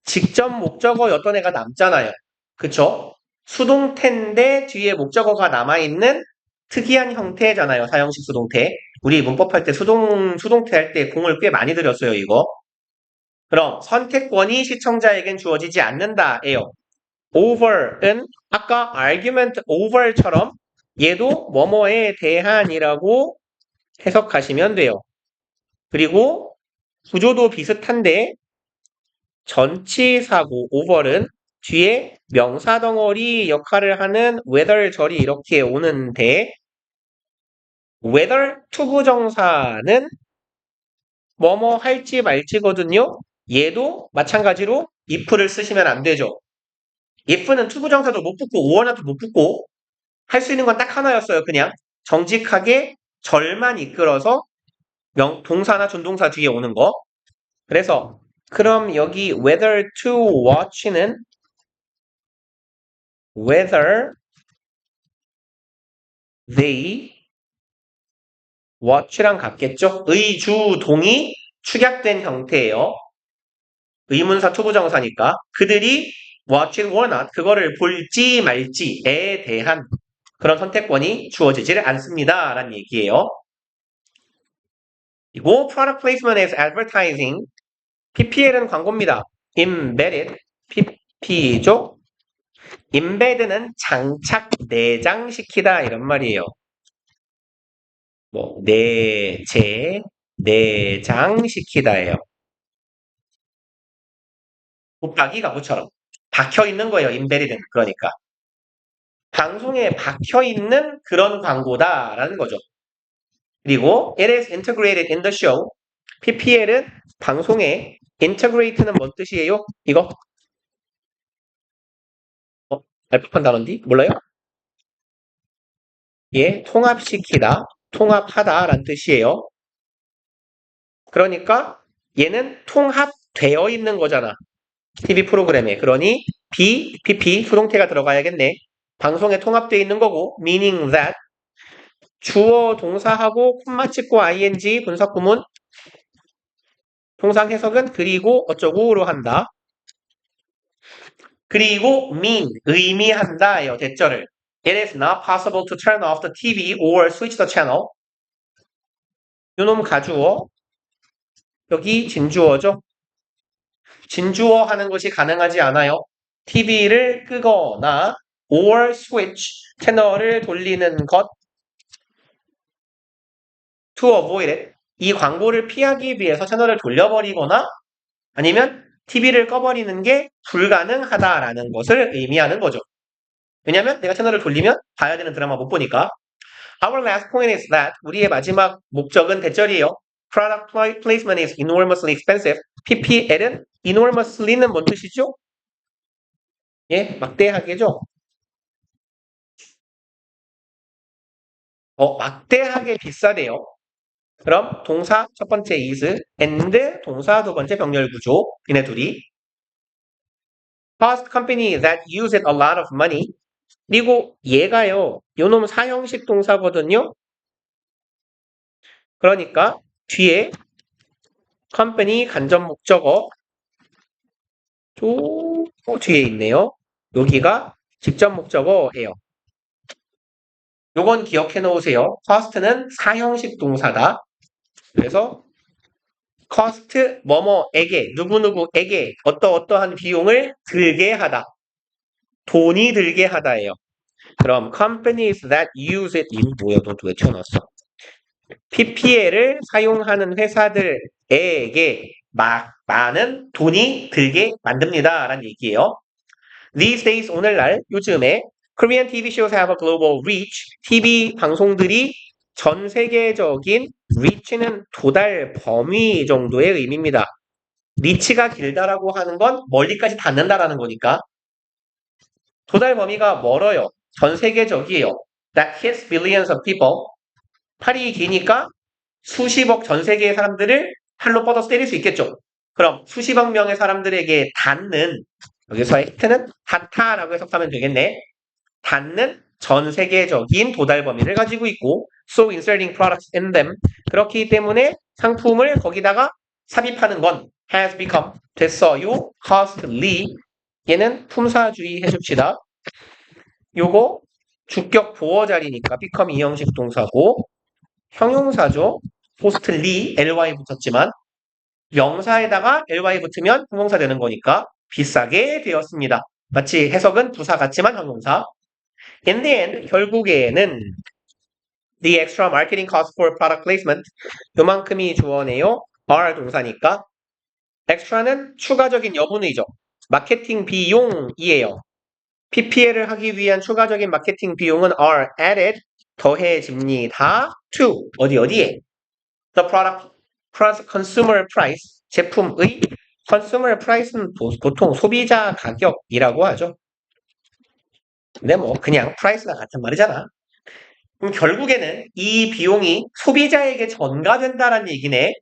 직접 목적어였던 애가 남잖아요. 그쵸? 수동태인데 뒤에 목적어가 남아있는 특이한 형태잖아요. 사형식 수동태. 우리 문법할 때 수동태 할 때 공을 꽤 많이 들였어요, 이거. 그럼 선택권이 시청자에겐 주어지지 않는다예요. over은 아까 argument over처럼 얘도 뭐뭐에 대한이라고 해석하시면 돼요. 그리고 구조도 비슷한데 전치사고 over은 뒤에 명사덩어리 역할을 하는 whether 절이 이렇게 오는데 whether 투부정사는 뭐뭐 할지 말지거든요. 얘도 마찬가지로 if를 쓰시면 안 되죠. if는 투부정사도 못 붙고 오어나도 못 붙고 할 수 있는 건 딱 하나였어요. 그냥 정직하게 절만 이끌어서 동사나 준동사 뒤에 오는 거. 그래서 그럼 여기 whether to watch는 whether they watch랑 같겠죠? 의주동이 축약된 형태예요. 의문사 투부정사니까 그들이 watch it or not 그거를 볼지 말지에 대한 그런 선택권이 주어지지를 않습니다. 라는 얘기예요. 그리고 product placement is advertising PPL은 광고입니다. embedded PP죠. embed는 장착, 내장시키다 이런 말이에요. 뭐 내장시키다예요. 붙박이 가구처럼 박혀 있는 거예요. embedded는 그러니까 방송에 박혀 있는 그런 광고다라는 거죠. 그리고 it is integrated in the show. PPL은 방송에 integrate는 뭔 뜻이에요? 이거 알법한 단어인데 몰라요? 예, 통합시키다, 통합하다라는 뜻이에요. 그러니까 얘는 통합되어 있는 거잖아. TV 프로그램에. 그러니 PP 수동태가 들어가야겠네. 방송에 통합되어 있는 거고 meaning that 주어 동사하고 콤마 찍고 ing 분사구문 통상 해석은 그리고 어쩌고로 한다. 그리고 mean 의미한다예요. 대절을. It is not possible to turn off the TV or switch the channel. 요놈 가주어. 여기 진주어죠. 진주어 하는 것이 가능하지 않아요. TV를 끄거나 or switch 채널을 돌리는 것 to avoid it. 이 광고를 피하기 위해서 채널을 돌려버리거나 아니면 TV를 꺼버리는 게 불가능하다라는 것을 의미하는 거죠. 왜냐하면 내가 채널을 돌리면 봐야 되는 드라마 못 보니까. Our last point is that 우리의 마지막 목적은 대절이에요. Product placement is enormously expensive. PPL은 enormously는 뭔 뜻이죠? 예, 막대하게죠. 막대하게 비싸대요. 그럼 동사 첫 번째 is and 동사 두 번째 병렬 구조 얘네 둘이 cost company that use it a lot of money 그리고 얘가요 요놈 사형식 동사거든요. 그러니까 뒤에 company 간접 목적어 뒤에 있네요. 여기가 직접 목적어예요. 요건 기억해 놓으세요. cost는 사형식 동사다. 그래서 cost 뭐뭐에게 누구누구에게 어떠어떠한 비용을 들게 하다. 돈이 들게 하다예요. 그럼 companies that use it 뭐야 너 왜 튀어나왔어? PPL을 사용하는 회사들에게 많은 돈이 들게 만듭니다. 라는 얘기예요. These days 오늘날 요즘에 Korean TV shows have a global reach. TV 방송들이 전 세계적인 reach는 도달 범위 정도의 의미입니다. 리치가 길다라고 하는 건 멀리까지 닿는다라는 거니까 도달 범위가 멀어요. 전 세계적이에요. That hits billions of people. 팔이 기니까 수십억 전 세계의 사람들을 팔로 뻗어서 때릴 수 있겠죠. 그럼 수십억 명의 사람들에게 닿는 여기서의 히트는 닿다라고 해석하면 되겠네. 닿는 전 세계적인 도달 범위를 가지고 있고 so inserting products in them 그렇기 때문에 상품을 거기다가 삽입하는 건 has become 됐어요. costly 얘는 품사주의 해줍시다. 요거 주격 보어 자리니까 become 이형식 동사고 형용사죠. costly ly 붙었지만 명사에다가 ly 붙으면 형용사 되는 거니까 비싸게 되었습니다. 마치 해석은 부사 같지만 형용사. In the end, 결국에는 the extra marketing cost for product placement 요만큼이 주어네요. are 동사니까 extra는 추가적인 여분의죠. 마케팅 비용이에요. PPL을 하기 위한 추가적인 마케팅 비용은 are added 더해집니다. to 어디에? The product consumer price 제품의 consumer price는 보통 소비자 가격이라고 하죠. 근데 뭐 그냥 price가 같은 말이잖아. 그럼 결국에는 이 비용이 소비자에게 전가된다는 얘기네.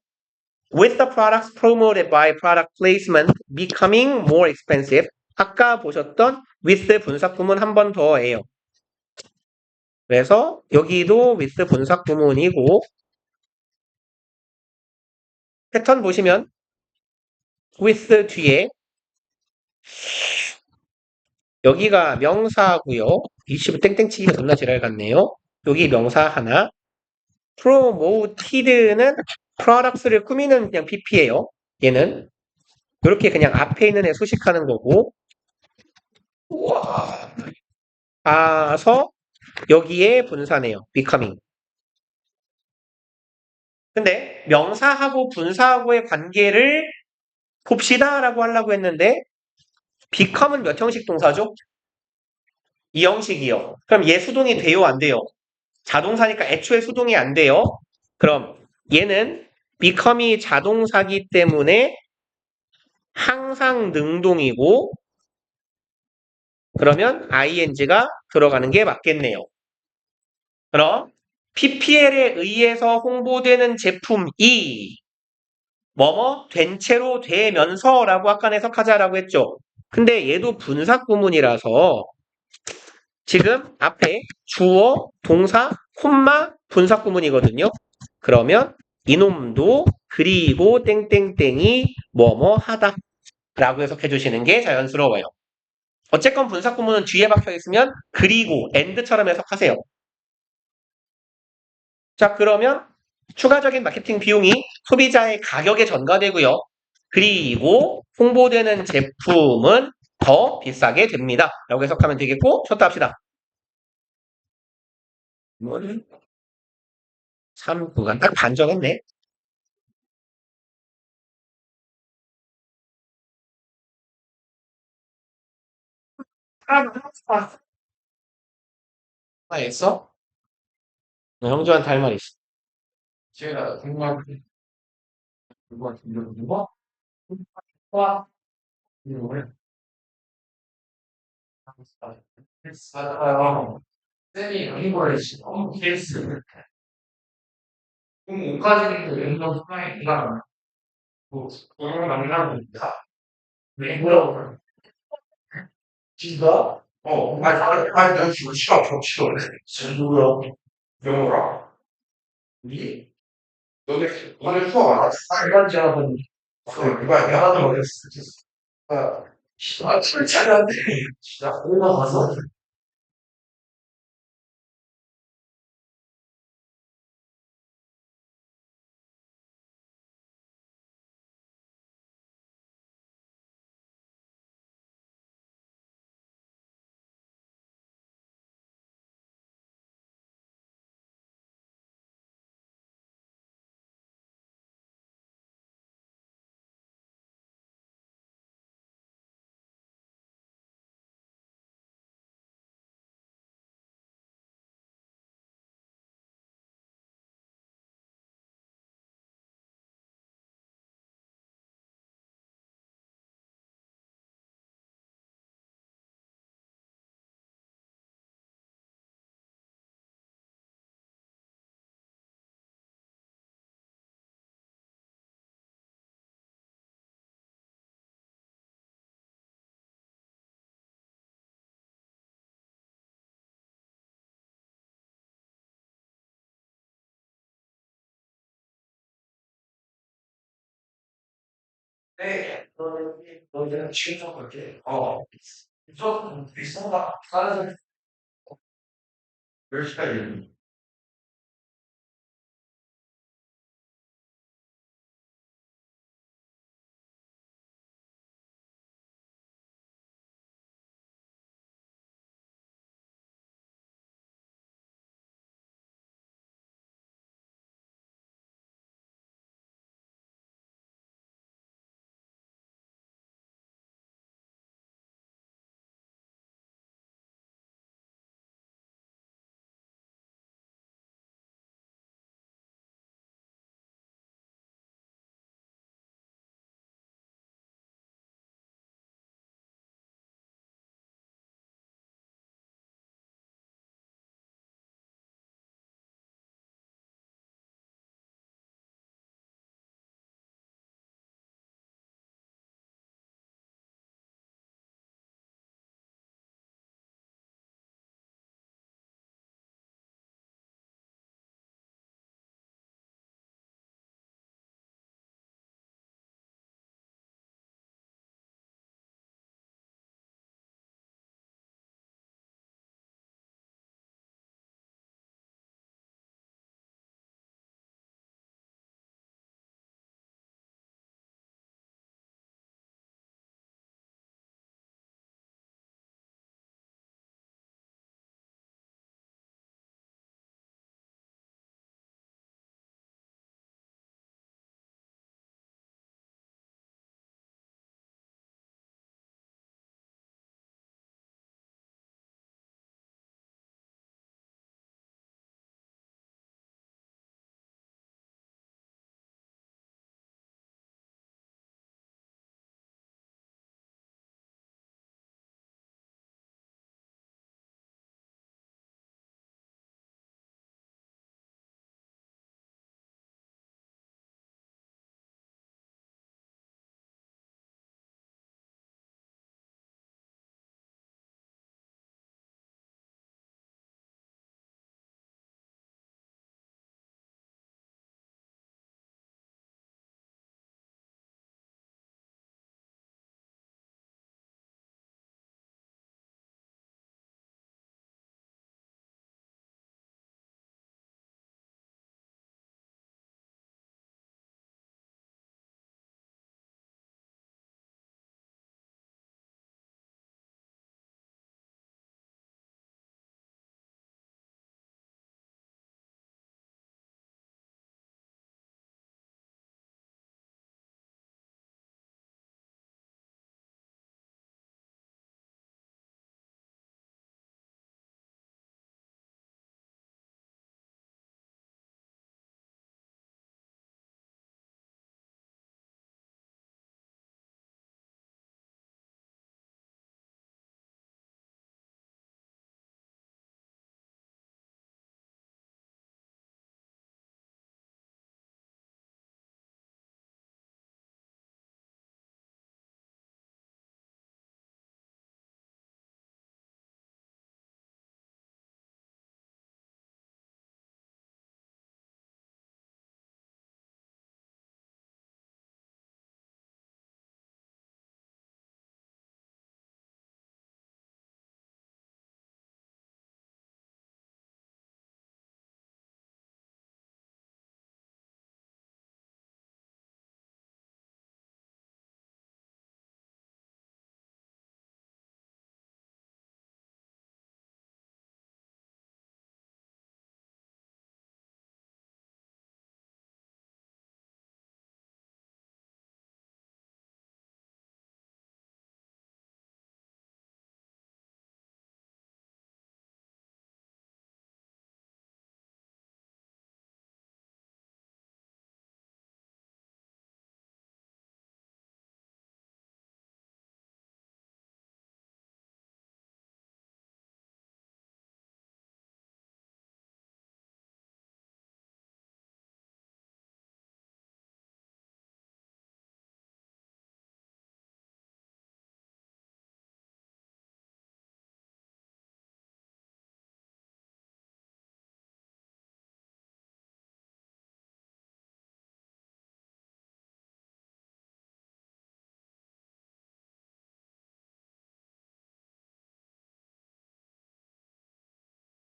With the products promoted by product placement becoming more expensive. 아까 보셨던 with 분사구문 한 번 더예요. 그래서 여기도 with 분사구문이고 패턴 보시면 with 뒤에 여기가 명사고요. 이씨 땡땡치기가 존나 지랄 같네요. 여기 명사 하나. promoted는 products를 꾸미는 그냥 pp예요. 얘는 이렇게 그냥 앞에 있는 애 수식하는 거고. 우와. 가서 여기에 분사네요. becoming. 근데 명사하고 분사하고의 관계를 봅시다라고 하려고 했는데 become은 몇 형식 동사죠? 이 형식이요. 그럼 얘 수동이 돼요, 안 돼요? 자동사니까 애초에 수동이 안 돼요. 그럼 얘는 become이 자동사기 때문에 항상 능동이고 그러면 ing가 들어가는 게 맞겠네요. 그럼 PPL에 의해서 홍보되는 제품이 뭐뭐 된 채로 되면서라고 아까 해석하자라고 했죠. 근데 얘도 분사 구문이라서 지금 앞에 주어, 동사, 콤마 분사 구문이거든요. 그러면 이놈도 그리고 땡땡땡이 뭐뭐 하다 라고 해석해 주시는 게 자연스러워요. 어쨌건 분사 구문은 뒤에 박혀 있으면 그리고 and처럼 해석하세요. 자, 그러면 추가적인 마케팅 비용이 소비자의 가격에 전가되고요. 그리고 홍보되는 제품은 더 비싸게 됩니다. 라고 해석하면 되겠고, 쳤다 합시다. 3구간 딱 반정했네. 아, 했어? 형주한테 할 말 있어. 제가 정말 누가 와 이거를 했어요. 쌤이 이거를 너무 케이스 온 가지는 연동 수강에 기간 뭐 그런 만나봅니다. 왜 뭐라고 진짜? 난 지금 시간 겹치고 그래. 누구야? 영어라. 니? 너네 수업 안 했어? 알간지 하더니. 이거 내가 하는 거였어. 출첵한데. 진짜 올라가서. 네, 너희는 취소 그렇게, 무조건 비싸다. 다른 몇 시까지?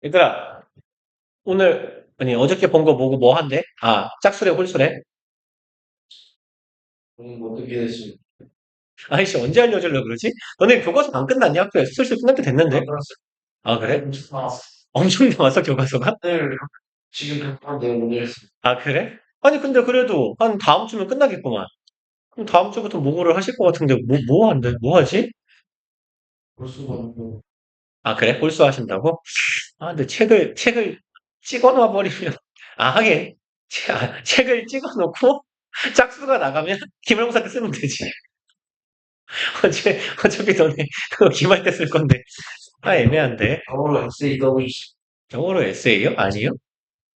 얘들아, 오늘, 아니, 어저께 본 거 보고 뭐 한대? 아, 짝수래, 홀수래? 어떻게 됐지? 아이씨, 언제 알려주려고 그러지? 너네 교과서 안 끝났냐? 학교에서 슬슬 끝날 때 됐는데? 안 들었어. 아, 그래? 아, 엄청 남았어, 교과서가? 오늘 지금 급한데 오늘 했어. 아, 그래? 아니, 근데 그래도 한 다음 주면 끝나겠구만. 그럼 다음 주부터 모고를 하실 것 같은데, 뭐 한대? 뭐 하지? 볼 수가 없고. 아, 그래? 홀수 하신다고? 아, 근데 책을 찍어 놔 버리면, 아, 하긴, 책을 찍어 놓고, 짝수가 나가면, 김영사 때 쓰면 되지. 어차피 너네, 그거 기말 때 쓸 건데. 아, 애매한데. 영어로 에세이 더블 영어로 에세이요? 아니요?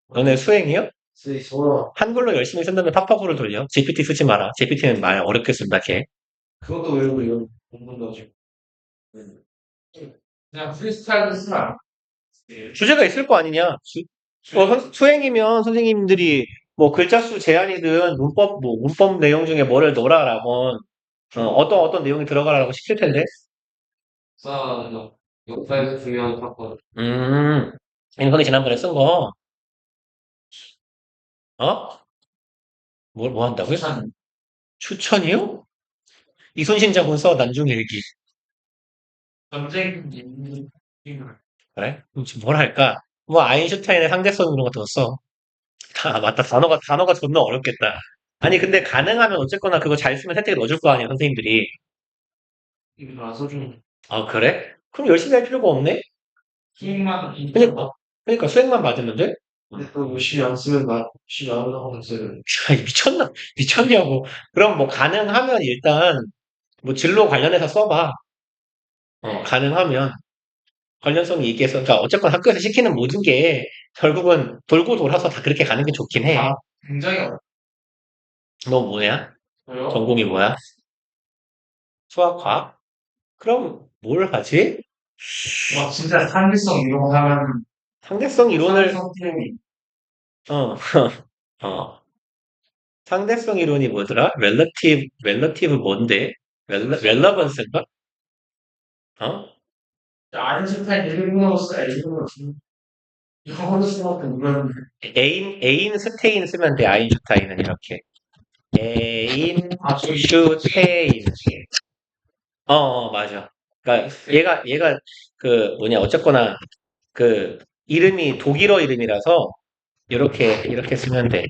너네 수행이요? 에세이 소라. 한글로 열심히 쓴다면 팝팝으로 돌려. GPT 쓰지 마라. GPT는 말 어렵게 쓴다, 걔. 그것도 외우고 이거 공부도 하지. 그냥 프리스타일로 쓰라. 주제가 있을 거 아니냐? 수행이면 선생님들이 뭐 글자 수 제한이든 문법 내용 중에 뭐를 넣으라라고, 어떤 내용이 들어가라고 시킬 텐데. 쌓아서 역사에서 중요한 사건. 음, 인선이 지난번에 쓴 거, 어? 뭐 한다고요? 추천. 추천이요? 이순신 장군 써, 난중일기. 전쟁 인물. 그래? 그럼 지금 뭘 할까? 뭐 아인슈타인의 상대성 이런 거 뒀어. 아, 맞다. 단어가 존나 어렵겠다. 아니, 근데 가능하면 어쨌거나 그거 잘 쓰면 혜택을 넣어줄 거 아니야, 선생님들이. 이거 나서 좀 아, 그래? 그럼 열심히 할 필요가 없네? 힘만 그러니까, 그러니까 수행만 받으면 돼? 근데 또 열심히 안 쓰면 나 열심히 안 하고 있어요. 아니, 미쳤냐고. 그럼 뭐 가능하면 일단 뭐 진로 관련해서 써봐. 가능하면. 관련성이 있게 해서, 그러니까 어쨌건 학교에서 시키는 모든 게 결국은 돌고 돌아서 다 그렇게 가는 게 좋긴 해. 아, 굉장히 너 뭐야? 어려워요. 전공이 뭐야? 수학, 과학? 그럼 뭘 하지? 막 진짜 상대성 이런 거 하면 상대성 이론을, 상대성 팀이 어, 어, 상대성 이론이 뭐더라? relative 뭔데? relevance인가? 어? 아인슈타인 일본어로 써야 일본어로 영어로 쓰면 이건 에인스테인 쓰면 돼, 아인슈타인은 이렇게. 아, 에인슈테인. 맞아. 그러니까 얘가 그 뭐냐 어쨌거나 그 이름이 독일어 이름이라서 이렇게 쓰면 돼.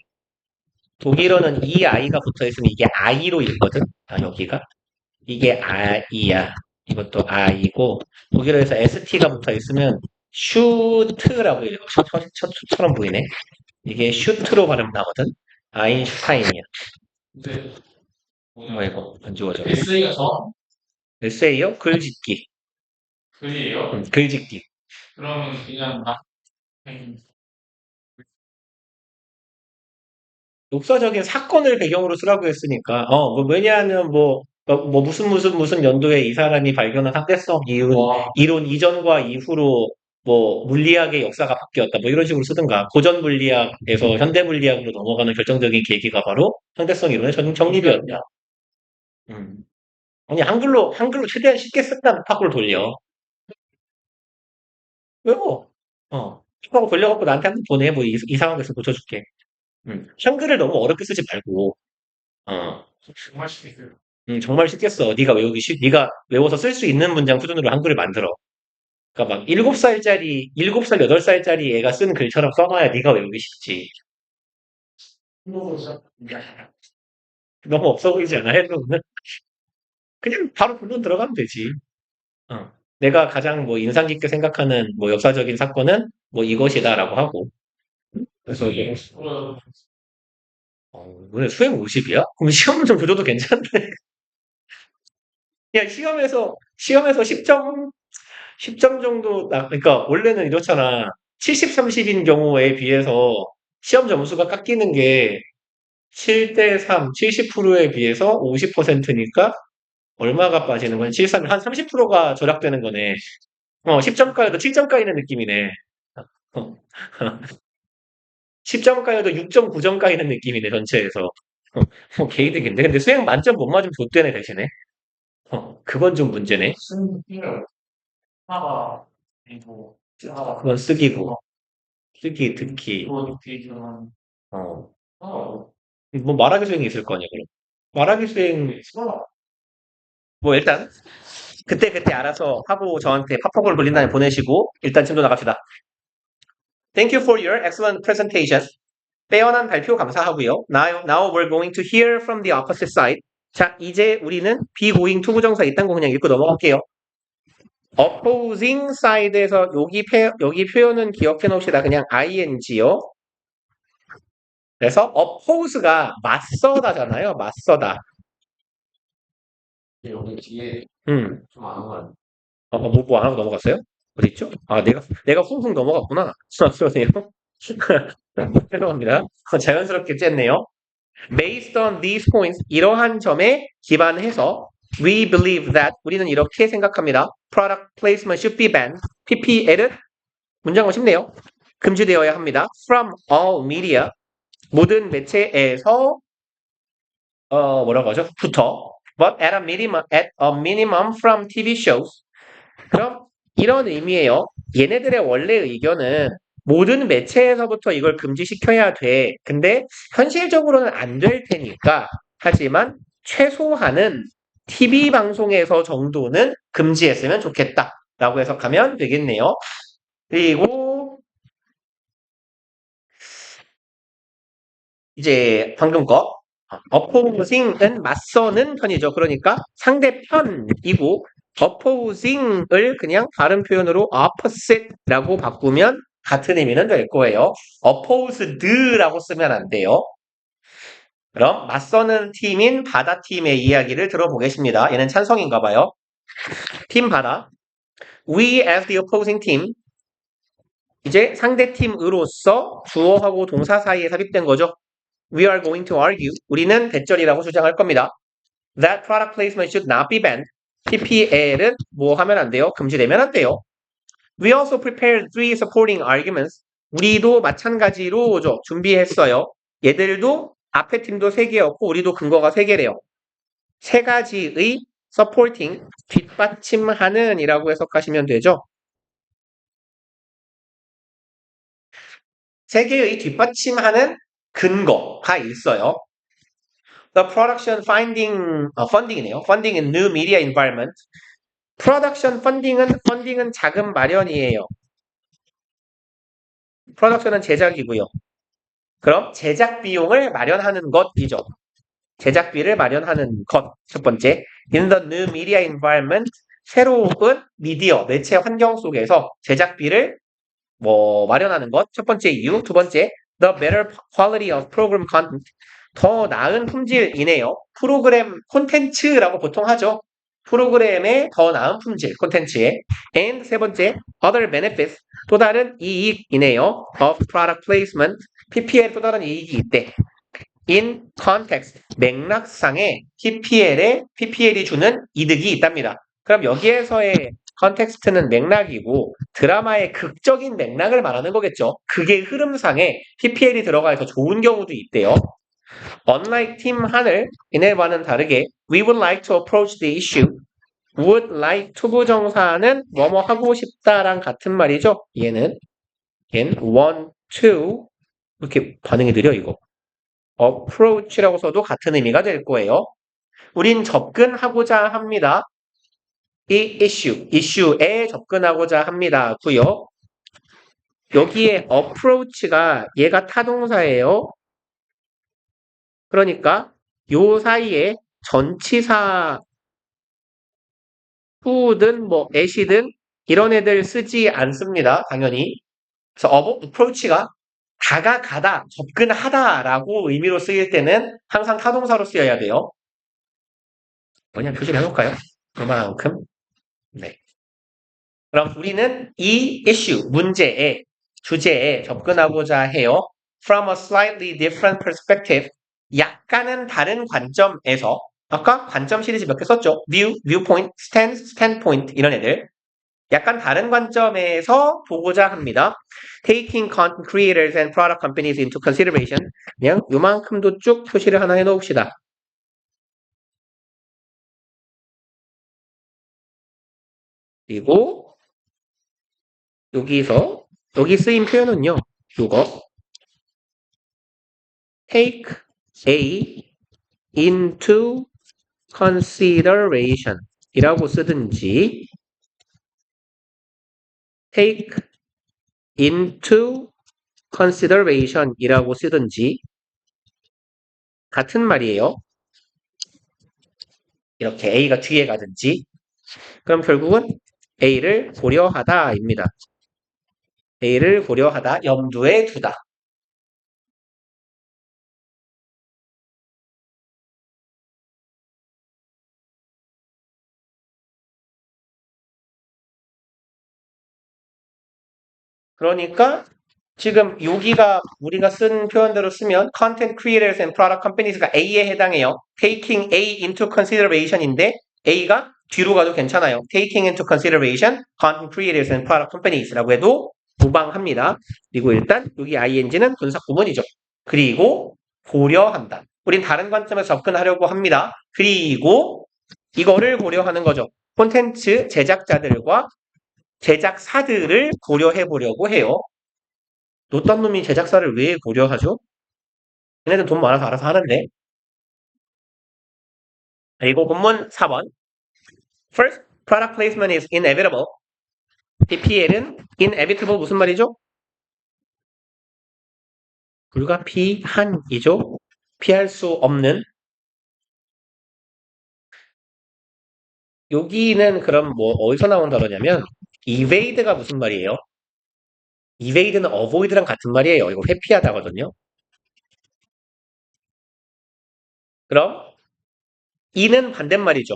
독일어는 이 아이가 붙어 있으면 이게 아이로 읽거든. 아, 여기가 이게 아이야. 이것도 아이고 독일어에서 st가 붙어 있으면 슈트라고 읽어. 처럼 보이네. 이게 슈트로 발음 나거든. 아인슈타인이야. 근데 이거 안 지워져. 에세이가 더 에세이요? 글짓기. 글이에요. 글짓기. 그러면 그냥 막 역사적인 사건을 배경으로 쓰라고 했으니까, 왜냐하면 무슨 연도에 이 사람이 발견한 상대성 와, 이론 이전과 이후로 물리학의 역사가 바뀌었다. 뭐 이런 식으로 쓰든가, 고전 물리학에서 현대 물리학으로 넘어가는 결정적인 계기가 바로 상대성 이론의 정립이었다. 음. 아니, 한글로 최대한 쉽게 쓴다는 탁구를 돌려. 외워. 탁구 돌려갖고 나한테 한번 보내. 뭐 이상한 거 있으면 고쳐줄게. 한글을 너무 어렵게 쓰지 말고, 어. 정말 쉽겠어요. 정말 쉽겠어. 네가 외워서 쓸 수 있는 문장 수준으로 한글을 만들어. 그러니까 막 7살, 8살짜리 애가 쓴 글처럼 써놔야 네가 외우기 쉽지. 한국어로 써. 너무 없어 보이지 않아? 해석은? 그냥 바로 본론 들어가면 되지. 내가 가장 인상 깊게 생각하는 역사적인 사건은 이것이다라고 하고. 그래서 이게, 오늘 수행 50이야? 그럼 시험 좀 줘줘도 괜찮네. 야, 시험에서 10점 정도, 그러니까 원래는 이렇잖아. 70, 30인 경우에 비해서 시험 점수가 깎이는 게 7대 3, 70%에 비해서 50%니까 얼마가 빠지는 거야? 73, 한 30%가 절약되는 거네. 10점 까여도 7점 까이는 느낌이네. 어, 10점 까여도 6.9점 까이는 느낌이네, 전체에서. 개이득인데? 근데 수행 만점 못 맞으면 좆되네, 대신에. 그건 좀 문제네. 쓰는 필요 하나가 아니고 그건 쓰기고. 쓰기, 듣기. 그거 되게만. 어. 어. 뭐 말하기 수행이 있을 거 아니야, 그럼. 말하기 수행, 뭐 일단, 그때 알아서 하고 저한테 팝업을 돌린 다음에 보내시고, 일단 지금도 나갑시다. Thank you for your excellent presentation. 빼어난 발표 감사하고요. Now we're going to hear from the opposite side. 자, 이제 우리는 be going to 부정사 이딴 거 그냥 읽고 넘어갈게요. opposing side에서 여기 표현은 기억해 놓읍시다. 그냥 ing요. 그래서 oppose가 맞서다잖아요. 맞서다. 여기 뒤에 음. 좀 안 와요. 뭐 안 하고 넘어갔어요? 어디 있죠? 아, 내가 훅훅 넘어갔구나. 그러네요. 죄송합니다. 자연스럽게 쨌네요. Based on these points, 이러한 점에 기반해서 we believe that 우리는 이렇게 생각합니다. Product placement should be banned. PPL은 문장은 쉽네요. 금지되어야 합니다. From all media 모든 매체에서 뭐라고 하죠? 부터 but at a minimum from TV shows. 그럼 이런 의미예요. 얘네들의 원래 의견은 모든 매체에서부터 이걸 금지시켜야 돼. 근데 현실적으로는 안 될 테니까. 하지만 최소한은 TV 방송에서 정도는 금지했으면 좋겠다. 라고 해석하면 되겠네요. 그리고 이제 방금 거 opposing은 맞서는 편이죠. 그러니까 상대편이고 opposing을 그냥 다른 표현으로 opposite라고 바꾸면 같은 의미는 될 거예요. opposed라고 쓰면 안 돼요. 그럼 맞서는 팀인 바다 팀의 이야기를 들어보겠습니다. 얘는 찬성인가 봐요. 팀 바다. We as the opposing team. 이제 상대팀으로서 주어하고 동사 사이에 삽입된 거죠. We are going to argue. 우리는 대절이라고 주장할 겁니다. That product placement should not be banned. PPL은 뭐 하면 안 돼요? 금지되면 안 돼요. We also prepared three supporting arguments. 우리도 마찬가지로 준비했어요. 얘들도 앞에 팀도 3개였고 우리도 근거가 3개래요. 3가지의 supporting, 뒷받침하는 이라고 해석하시면 되죠. 3개의 뒷받침하는 근거가 있어요. The production funding이네요. Funding in new media environment. 프로덕션 funding은 자금 마련이에요. 프로덕션은 제작이고요. 그럼 제작 비용을 마련하는 것이죠. 제작비를 마련하는 것. 첫 번째. In the new media environment. 새로운 미디어, 매체 환경 속에서 제작비를 마련하는 것. 첫 번째 이유. 두 번째. The better quality of program content. 더 나은 품질이네요. 프로그램 콘텐츠라고 보통 하죠. 프로그램의 더 나은 품질, 콘텐츠에. And 세 번째, other benefits. 또 다른 이익이네요. of product placement. PPL 또 다른 이익이 있대. in context. 맥락상에 PPL이 주는 이득이 있답니다. 그럼 여기에서의 컨텍스트는 맥락이고 드라마의 극적인 맥락을 말하는 거겠죠. 그게 흐름상에 PPL이 들어가서 좋은 경우도 있대요. Unlike 팀 하늘, 얘네와는 다르게 we would like to approach the issue. would like to 부정사는 뭐뭐 하고 싶다랑 같은 말이죠. 얘는 want to 이렇게 반응이 느려 이거. approach라고 써도 같은 의미가 될 거예요. 우린 접근하고자 합니다. 이 issue에 접근하고자 합니다. 고요. 여기에 approach가 얘가 타동사예요. 그러니까 요 사이에 전치사 who든 at이든 이런 애들 쓰지 않습니다. 당연히. 그래서 approach가 다가가다, 접근하다라고 의미로 쓰일 때는 항상 타동사로 쓰여야 돼요. 뭐냐 표시를 해볼까요? 그만큼. 네. 그럼 우리는 이 문제에, 주제에 접근하고자 해요. From a slightly different perspective. 약간은 다른 관점에서 아까 관점 시리즈 몇 개 썼죠? viewpoint, standpoint 이런 애들. 약간 다른 관점에서 보고자 합니다. Taking content creators and product companies into consideration. 그냥 요만큼도 쭉 표시를 하나 해놓읍시다. 그리고 여기 쓰인 표현은요. 요거 take A into consideration 이라고 쓰든지 take into consideration 이라고 쓰든지 같은 말이에요. 이렇게 A가 뒤에 가든지 그럼 결국은 A를 고려하다입니다. A를 고려하다, 염두에 두다. 그러니까 지금 여기가 우리가 쓴 표현대로 쓰면 Content Creators and Product Companies가 A에 해당해요. Taking A into consideration인데 A가 뒤로 가도 괜찮아요. Taking into consideration Content Creators and Product Companies라고 해도 무방합니다. 그리고 일단 여기 ing는 분사 구문이죠. 그리고 고려한다. 우린 다른 관점에서 접근하려고 합니다. 그리고 이거를 고려하는 거죠. 콘텐츠 제작자들과 제작사들을 고려해 보려고 해요. 노딴 놈이 제작사를 왜 고려하죠? 얘네들 돈 많아서 알아서 하는데. 그리고 본문 4번. First, product placement is inevitable. PPL은 inevitable 무슨 말이죠? 불가피한이죠. 피할 수 없는. 여기는 그럼 뭐 어디서 나온 단어냐면 evade가 무슨 말이에요? evade는 avoid랑 같은 말이에요. 이거 회피하다거든요. 그럼 이는 반대말이죠.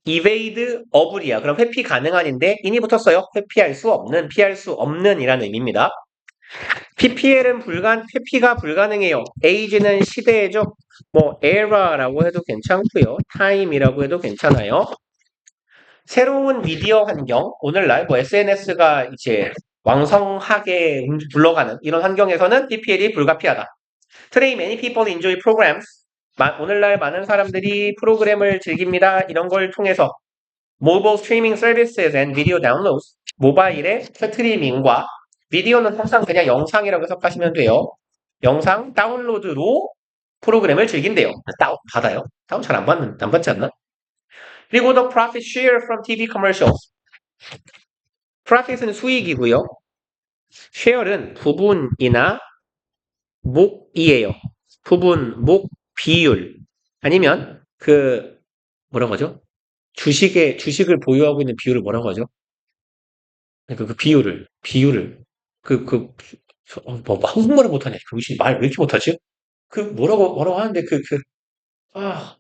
evade of이야. 그럼 회피 가능한인데 in이 붙었어요. 회피할 수 없는, 피할 수 없는 이라는 의미입니다. PPL은 회피가 불가능해요. age는 시대죠. 뭐 era라고 해도 괜찮고요. time이라고 해도 괜찮아요. 새로운 미디어 환경, 오늘날 뭐 SNS가 이제 왕성하게 굴러가는 이런 환경에서는 PPL이 불가피하다. Today many people enjoy programs. 오늘날 많은 사람들이 프로그램을 즐깁니다. 이런 걸 통해서 mobile streaming services and video downloads. 모바일의 스트리밍과 비디오는 항상 그냥 영상이라고 해석하시면 돼요. 영상 다운로드로 프로그램을 즐긴대요. 받아요? 다운 잘 안 받지 않나? 그리고 the profit share from TV commercials. profit은 수익이고요. share은 부분이나 목이에요. 부분, 목, 비율. 아니면 뭐라고 하죠? 주식을 보유하고 있는 비율을 뭐라고 하죠? 비율을. 한국말을 못하네. 말 왜 이렇게 못하지? 뭐라고 하는데, 아,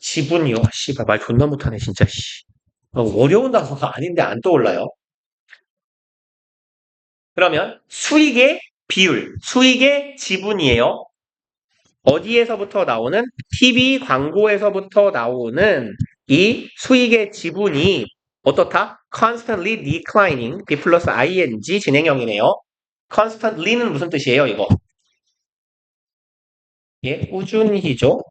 지분이요. 씨발, 말 존나 못하네, 진짜, 씨. 어려운 단어가 아닌데 안 떠올라요. 그러면 수익의 비율, 수익의 지분이에요. 어디에서부터 나오는? TV 광고에서부터 나오는 이 수익의 지분이 어떻다? constantly declining, B 플러스 ing 진행형이네요. constantly는 무슨 뜻이에요, 이거? 예, 꾸준히죠.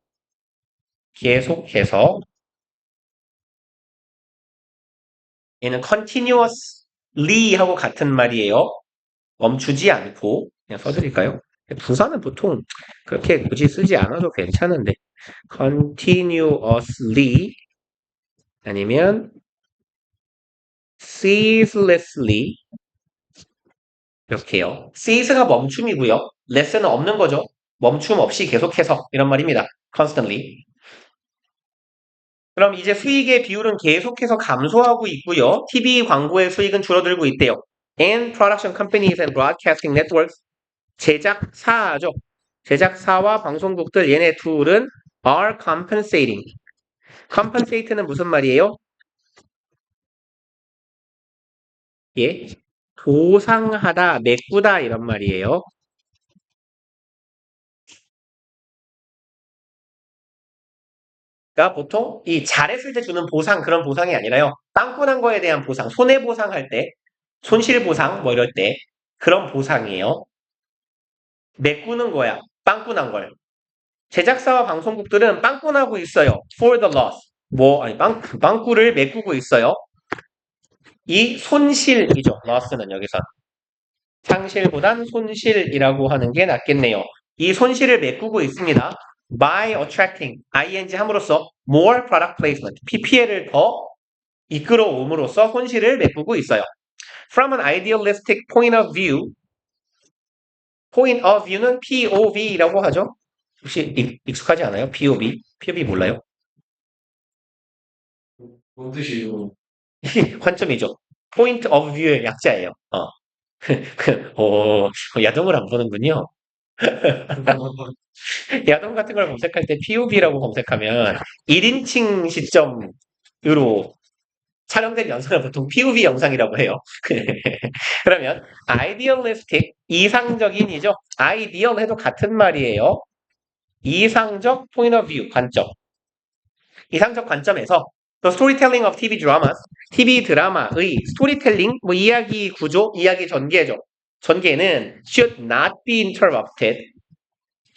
계속해서. 얘는 continuously 하고 같은 말이에요. 멈추지 않고. 그냥 써드릴까요? 부사는 보통 그렇게 굳이 쓰지 않아도 괜찮은데. continuously 아니면 ceaselessly 이렇게요. cease가 멈춤이고요. less는 없는 거죠. 멈춤 없이 계속해서 이런 말입니다. constantly. 그럼 이제 수익의 비율은 계속해서 감소하고 있고요. TV 광고의 수익은 줄어들고 있대요. And production companies and broadcasting networks 제작사죠. 제작사와 방송국들 얘네 둘은 are compensating. compensate는 무슨 말이에요? 예, 보상하다, 메꾸다 이런 말이에요. 그러니까 보통 이 잘했을 때 주는 보상 그런 보상이 아니라요. 빵꾸난 거에 대한 보상, 손해보상할 때, 손실보상 뭐 이럴 때 그런 보상이에요. 메꾸는 거야. 빵꾸난 걸. 제작사와 방송국들은 빵꾸나고 있어요. for the loss. 빵꾸를 메꾸고 있어요. 이 손실이죠. loss는 여기서. 상실보단 손실이라고 하는 게 낫겠네요. 이 손실을 메꾸고 있습니다. by attracting, ing 함으로써 more product placement, PPL을 더 이끌어옴으로써 손실을 메꾸고 있어요. From an idealistic point of view, point of view는 POV라고 하죠. 혹시 익숙하지 않아요? POV? POV 몰라요? 뭔 뜻이에요? 관점이죠. point of view의 약자예요. 야동을 안 보는군요. 야동 같은 걸 검색할 때 POV라고 검색하면 1인칭 시점으로 촬영된 영상을 보통 POV 영상이라고 해요. 그러면 idealistic, 이상적인이죠. ideal 해도 같은 말이에요. 이상적 point of view, 관점. 이상적 관점에서 The storytelling of TV dramas, TV 드라마의 스토리텔링, 뭐 이야기 구조, 이야기 전개죠. 전개는 should not be interrupted.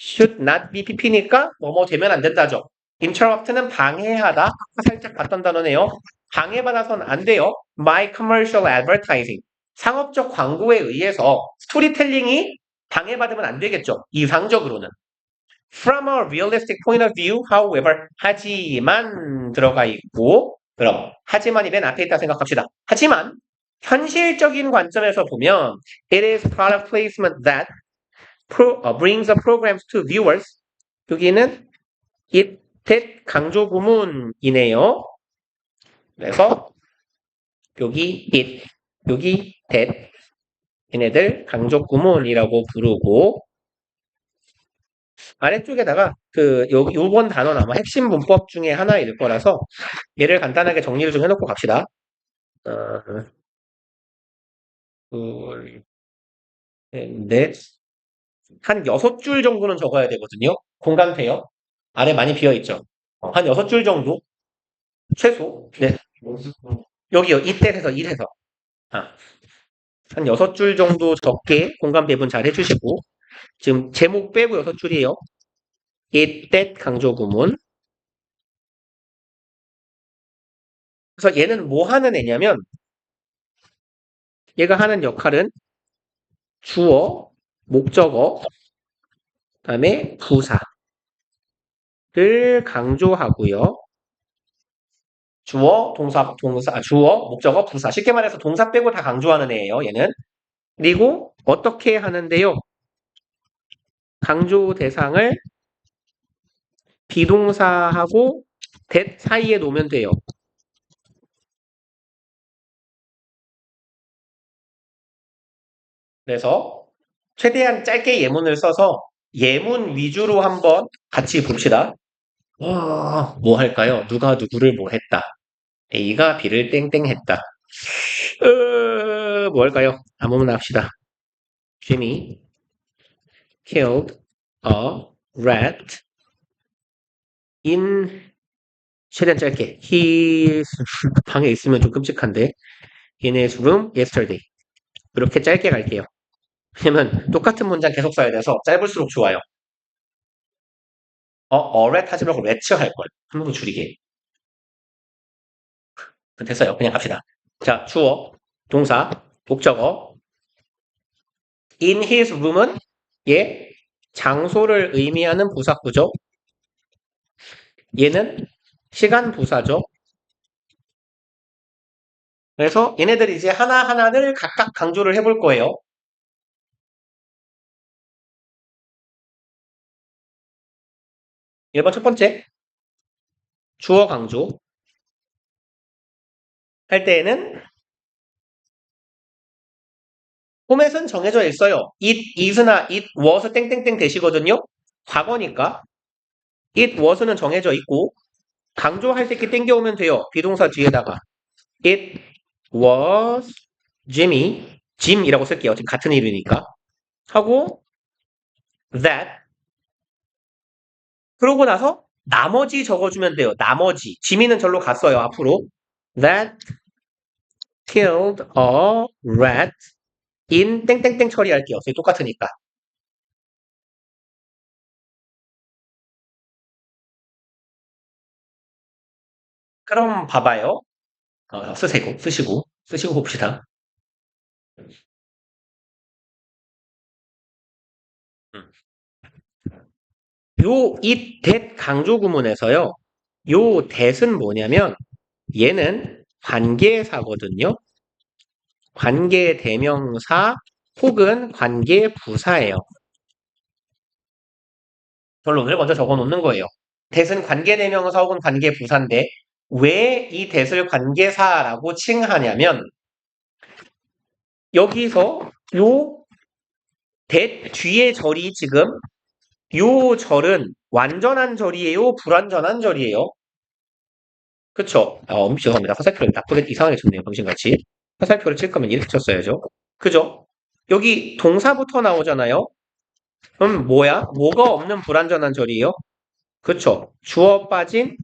should not be pp니까 뭐뭐 되면 안 된다죠. interrupt는 방해하다. 아까 살짝 봤던 단어네요. 방해받아서는 안 돼요. by commercial advertising. 상업적 광고에 의해서 스토리텔링이 방해받으면 안 되겠죠. 이상적으로는. From a realistic point of view, however, 하지만 들어가 있고, 그럼 하지만이 맨 앞에 있다 생각합시다. 하지만 현실적인 관점에서 보면 it is product placement that brings the programs to viewers. 여기는 it, that 강조 구문이네요. 그래서 여기 it, 여기 that 얘네들 강조 구문이라고 부르고 아래쪽에다가 요번 단어는 아마 핵심 문법 중에 하나일 거라서 얘를 간단하게 정리를 좀 해놓고 갑시다. 어, 둘, 넷, 한 6줄 정도는 적어야 되거든요. 공간 돼요? 아래 많이 비어있죠? 한 6줄 정도? 최소? 네. 여기요. 이때에서 이래서. 아, 한 6줄 정도 적게 공간 배분 잘 해주시고 지금 제목 빼고 6줄이에요. it, that 강조 구문. 그래서 얘는 뭐 하는 애냐면 얘가 하는 역할은 주어, 목적어, 그다음에 부사를 강조하고요. 주어, 주어, 목적어, 부사. 쉽게 말해서 동사 빼고 다 강조하는 애예요, 얘는. 그리고 어떻게 하는데요? 강조 대상을 비동사하고 that 사이에 놓으면 돼요. 그래서 최대한 짧게 예문을 써서 예문 위주로 한번 같이 봅시다. 뭐 할까요? 누가 누구를 뭐 했다. A가 B를 땡땡 했다. 뭐 할까요? 아무거나 합시다. Jimmy killed a rat in 최대한 짧게. He 방에 있으면 좀 끔찍한데 in his room yesterday. 이렇게 짧게 갈게요. 왜냐면 똑같은 문장 계속 써야 돼서 짧을수록 좋아요. a rat 하지 말고 rat츠 할 걸. 한 번도 줄이게. 됐어요. 그냥 갑시다. 자, 주어, 동사, 목적어. In his room은 얘 장소를 의미하는 부사구죠. 얘는 시간 부사죠. 그래서 얘네들이 이제 하나하나를 각각 강조를 해볼 거예요. 1번 첫 번째, 주어 강조 할 때에는 포맷은 정해져 있어요. it is나 it was 땡땡땡 되시거든요. 과거니까 it was는 정해져 있고 강조할 때 이렇게 땡겨오면 돼요. 비동사 뒤에다가 it was Jimmy, Jim이라고 쓸게요. 지금 같은 이름이니까 하고 that 그러고 나서 나머지 적어주면 돼요. 나머지 지미는 절로 갔어요. 앞으로 that killed a rat in 땡땡땡 처리할게요. 저희 똑같으니까. 그럼 봐봐요. 쓰시고. 쓰시고 봅시다. 음. 이 that 강조 구문에서요. 요 that은 뭐냐면 얘는 관계사거든요. 관계대명사 혹은 관계부사예요. 결론을 먼저 적어 놓는 거예요. that은 관계대명사 혹은 관계부사인데 왜 이 that을 관계사라고 칭하냐면 여기서 요 that 뒤에 절이 지금 요 절은 완전한 절이에요? 불완전한 절이에요? 그쵸? 죄송합니다. 화살표를 나쁘게 이상하게 쳤네요. 당신같이. 화살표를 칠 거면 이렇게 쳤어야죠. 그죠? 여기 동사부터 나오잖아요. 그럼 뭐야? 뭐가 없는 불완전한 절이에요? 그쵸? 주어 빠진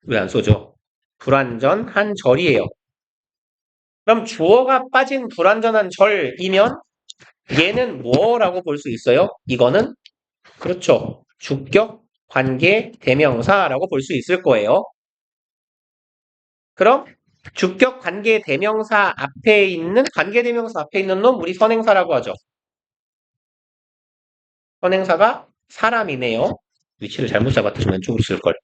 왜 안 써죠? 불완전한 절이에요. 그럼 주어가 빠진 불완전한 절이면 얘는 뭐라고 볼 수 있어요? 이거는 그렇죠. 주격 관계 대명사라고 볼 수 있을 거예요. 그럼 주격 관계 대명사 앞에 있는 관계 대명사 앞에 있는 놈 우리 선행사라고 하죠. 선행사가 사람이네요. 위치를 잘못 잡았다. 좀 왼쪽으로 쓸 걸.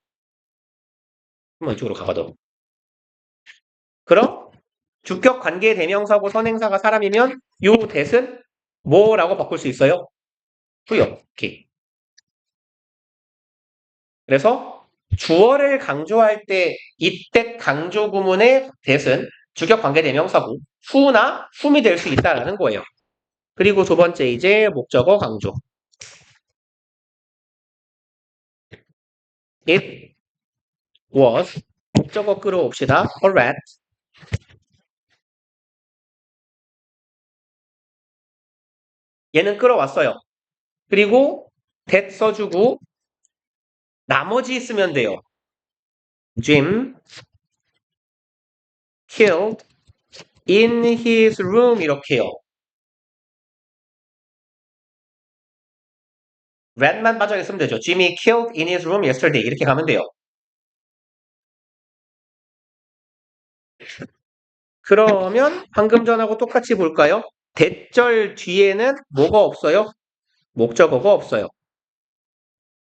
왼쪽으로 가봐도. 그럼 주격 관계 대명사고 선행사가 사람이면 요 that은 뭐라고 바꿀 수 있어요? 후역. 오케이. 그래서 주어를 강조할 때 이때 강조 구문의 that은 주격 관계 대명사고 후나 훔이 될 수 있다라는 거예요. 그리고 두 번째 이제 목적어 강조. It was 목적어 끌어옵시다. A rat. 얘는 끌어왔어요. 그리고 that 써주고 나머지 쓰면 돼요. Jim killed in his room 이렇게요. rat만 빠져 있으면 되죠. Jimmy killed in his room yesterday 이렇게 가면 돼요. 그러면 방금 전하고 똑같이 볼까요? 대절 뒤에는 뭐가 없어요? 목적어가 없어요.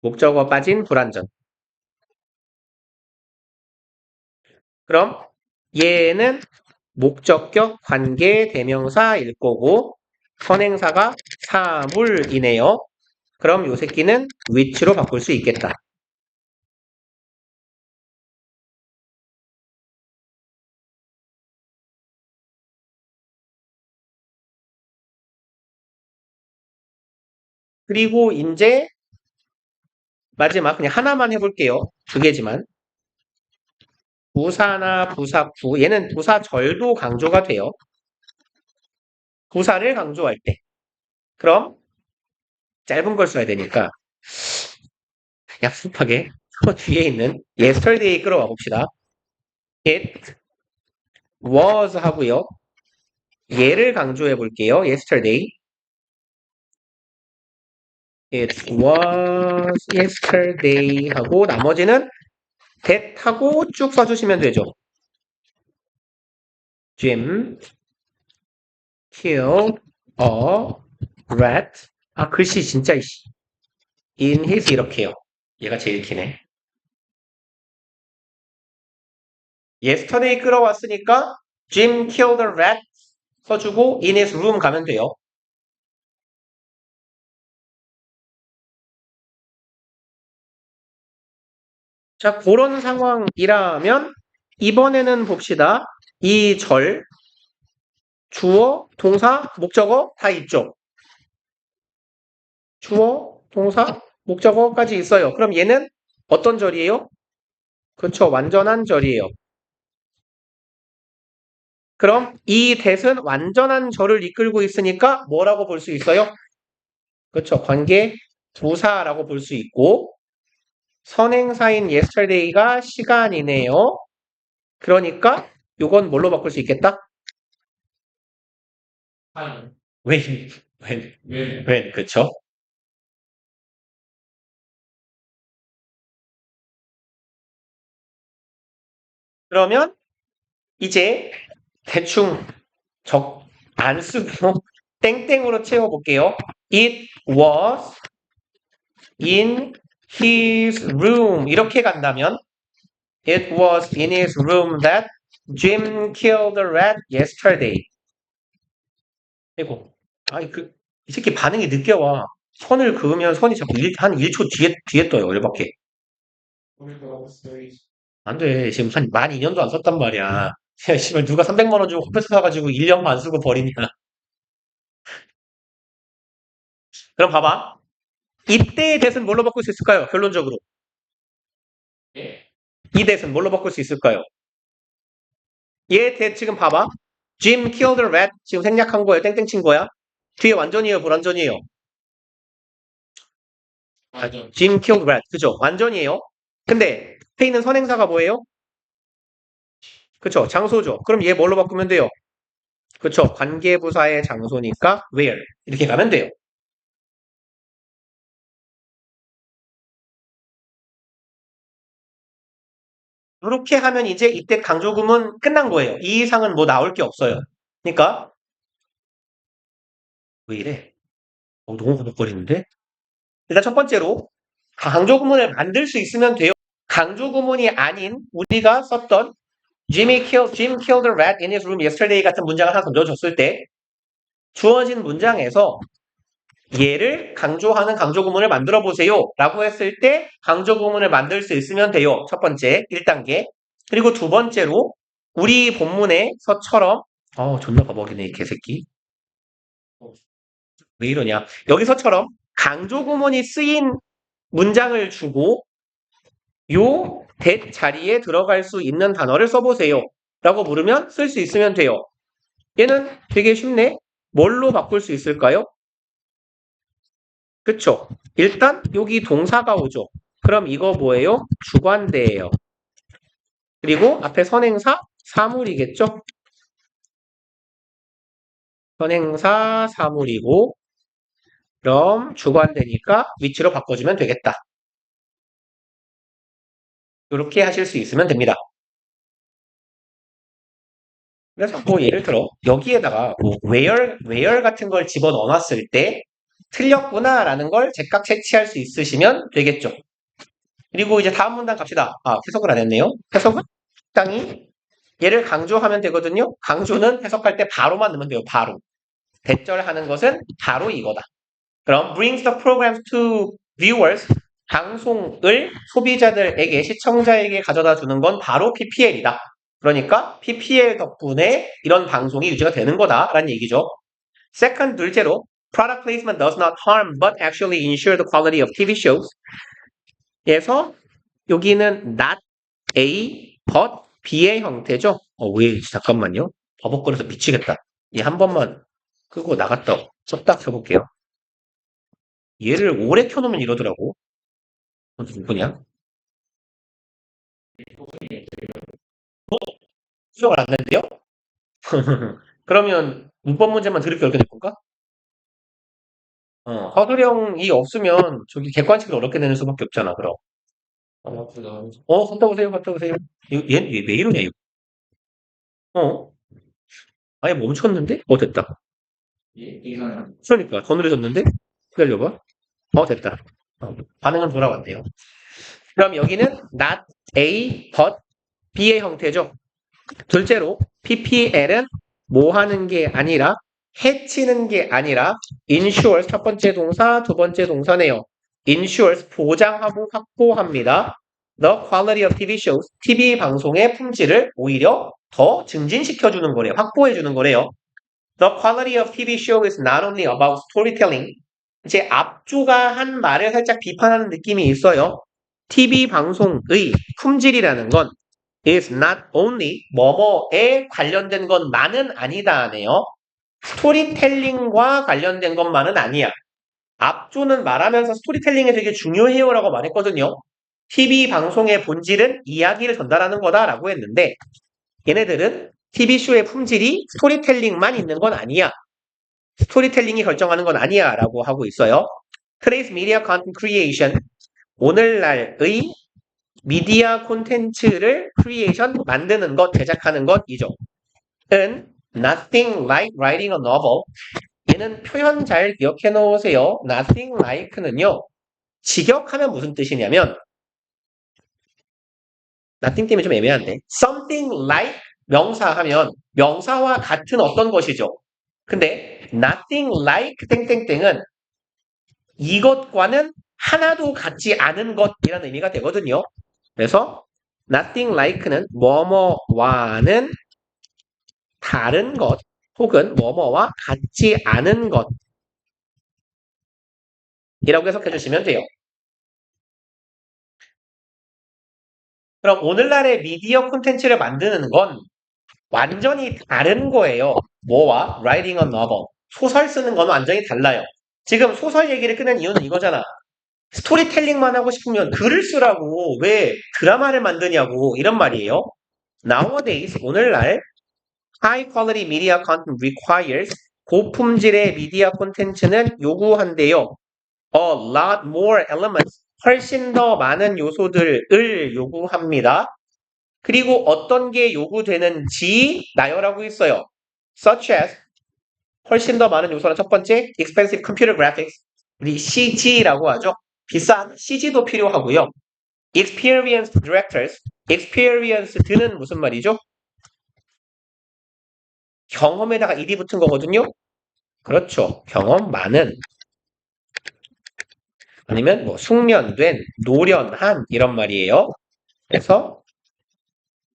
목적어 빠진 불완전. 그럼 얘는 목적격 관계 대명사일 거고 선행사가 사물이네요. 그럼 요 새끼는 which로 바꿀 수 있겠다. 그리고 이제 마지막 그냥 하나만 해볼게요. 두 개지만. 부사나 부사구 얘는 부사절도 강조가 돼요. 부사를 강조할 때. 그럼 짧은 걸 써야 되니까 약속하게 뒤에 있는 yesterday 끌어와 봅시다. It was 하고요. 얘를 강조해 볼게요. yesterday. It was yesterday 하고 나머지는 that 하고 쭉 써주시면 되죠. Jim killed a rat. 글씨 진짜 in his 이렇게요. 얘가 제일 기네. yesterday 끌어왔으니까 Jim killed a rat 써주고 in his room 가면 돼요. 자, 그런 상황이라면 이번에는 봅시다. 이 절, 주어, 동사, 목적어 다 있죠. 주어, 동사, 목적어까지 있어요. 그럼 얘는 어떤 절이에요? 그렇죠. 완전한 절이에요. 그럼 이 that은 완전한 절을 이끌고 있으니까 뭐라고 볼 수 있어요? 그렇죠. 관계 부사라고 볼 수 있고 선행사인 yesterday가 시간이네요. 그러니까 요건 뭘로 바꿀 수 있겠다? when, when, 그쵸? 그러면 이제 대충 안 쓰고 땡땡으로 채워볼게요. It was in his room. 이렇게 간다면 It was in his room that Jim killed the rat yesterday. 이고 이 새끼 반응이 늦게 와. 선을 그으면 선이 자꾸 한 1초 뒤에 떠요. 열받게. 안 돼. 지금 만 2년도 안 썼단 말이야. 야, 씨발, 누가 300만 원 주고 컴퓨터 사가지고 1년만 안 쓰고 버리냐. 그럼 봐봐. 이때의 대은 뭘로 바꿀 수 있을까요? 결론적으로. 이 대은 뭘로 바꿀 수 있을까요? 얘 대 지금 봐봐. Jim killed the rat. 지금 생략한 거예요. 땡땡 친 거야. 뒤에 완전이에요. 불완전이에요. Jim killed rat. 그죠? 완전이에요. 근데 앞에 있는 선행사가 뭐예요? 그쵸? 장소죠. 그럼 얘 뭘로 바꾸면 돼요? 그쵸? 관계부사의 장소니까 where. 이렇게 가면 돼요. 이렇게 하면 이제 이때 강조금은 끝난 거예요. 이 이상은 뭐 나올 게 없어요. 그러니까 왜 이래? 너무 버벅거리는데? 일단 첫 번째로 강조구문을 만들 수 있으면 돼요. 강조구문이 아닌 우리가 썼던 Jim killed a rat in his room yesterday 같은 문장을 하나 던져줬을 때 주어진 문장에서 얘를 강조하는 강조구문을 만들어 보세요 라고 했을 때 강조구문을 만들 수 있으면 돼요. 첫 번째 1단계. 그리고 두 번째로 우리 본문에서처럼 존나 버벅이네 이 개새끼. 왜 이러냐. 여기서처럼 강조구문이 쓰인 문장을 주고 요 that 자리에 들어갈 수 있는 단어를 써보세요 라고 물으면 쓸 수 있으면 돼요. 얘는 되게 쉽네. 뭘로 바꿀 수 있을까요? 그쵸? 일단 여기 동사가 오죠. 그럼 이거 뭐예요? 주관대예요. 그리고 앞에 선행사 사물이겠죠? 선행사 사물이고 그럼 주관대니까 위치로 바꿔주면 되겠다. 이렇게 하실 수 있으면 됩니다. 그래서 뭐 예를 들어 여기에다가 뭐 where 같은 걸 집어넣어놨을 때 틀렸구나라는 걸 즉각 채취할 수 있으시면 되겠죠. 그리고 이제 다음 문단 갑시다. 해석을 안 했네요. 해석은 적당히 얘를 강조하면 되거든요. 강조는 해석할 때 바로만 넣으면 돼요. 바로. 대절하는 것은 바로 이거다. 그럼 brings the programs to viewers. 방송을 소비자들에게 시청자에게 가져다 주는 건 바로 PPL이다. 그러니까 PPL 덕분에 이런 방송이 유지가 되는 거다라는 얘기죠. Second, 둘째로 product placement does not harm but actually ensure the quality of TV shows. 에서 여기는 not A, but B의 형태죠. 왜 잠깐만요. 버벅거려서 미치겠다. 얘 한 번만 끄고 나갔다 썼다 켜볼게요. 얘를 오래 켜놓으면 이러더라고. 누구냐? 수정을 안 냈대요? 그러면 문법 문제만 드럽게 어렵게 될 건가? 허술형이 없으면 저기 객관식을 어렵게 내는 수밖에 없잖아, 그럼. 갔다 오세요, 갔다 오세요. 얘 왜 이러냐, 이거. 아예 멈췄는데? 됐다. 그러니까, 더 느려졌는데? 기다려봐. 됐다. 반응은 돌아왔네요. 그럼 여기는 not A, but B의 형태죠. 둘째로, PPL은 뭐 하는 게 아니라, 해치는 게 아니라, ensures 첫 번째 동사, 두 번째 동사네요. ensures 보장하고 확보합니다. The quality of TV shows, TV 방송의 품질을 오히려 더 증진시켜주는 거래요. 확보해주는 거래요. The quality of TV show is not only about storytelling. 이제 앞조가 한 말을 살짝 비판하는 느낌이 있어요. TV 방송의 품질이라는 건 is not only 뭐뭐에 관련된 것만은 아니다네요. 스토리텔링과 관련된 것만은 아니야. 앞조는 말하면서 스토리텔링이 되게 중요해요라고 말했거든요. TV 방송의 본질은 이야기를 전달하는 거다라고 했는데 얘네들은 TV쇼의 품질이 스토리텔링만 있는 건 아니야. 스토리텔링이 결정하는 건 아니야 라고 하고 있어요. Today's media content creation, 오늘날의 미디어 콘텐츠를 크리에이션, 만드는 것, 제작하는 것이죠. 은 Nothing like writing a novel. 얘는 표현 잘 기억해 놓으세요. Nothing like는요. 직역하면 무슨 뜻이냐면 nothing 때문에 좀 애매한데 something like 명사 하면 명사와 같은 어떤 것이죠. 근데 nothing like 땡땡땡은 이것과는 하나도 같지 않은 것이라는 의미가 되거든요. 그래서 nothing like는 뭐뭐와는 다른 것 혹은 뭐뭐와 같지 않은 것이라고 해석해 주시면 돼요. 그럼 오늘날의 미디어 콘텐츠를 만드는 건 완전히 다른 거예요. 뭐와 writing a novel. 소설 쓰는 건 완전히 달라요. 지금 소설 얘기를 꺼낸 이유는 이거잖아. 스토리텔링만 하고 싶으면 글을 쓰라고 왜 드라마를 만드냐고 이런 말이에요. Nowadays, 오늘날 high quality media content requires 고품질의 미디어 콘텐츠는 요구한대요. A lot more elements, 훨씬 더 많은 요소들을 요구합니다. 그리고 어떤 게 요구되는지 나열하고 있어요. Such as 훨씬 더 많은 요소는 첫 번째, expensive computer graphics, 우리 CG라고 하죠. 비싼 CG도 필요하고요. Experienced directors, experienced는 무슨 말이죠? 경험에다가 ed이 붙은 거거든요. 그렇죠. 경험 많은 아니면 뭐 숙련된, 노련한 이런 말이에요. 그래서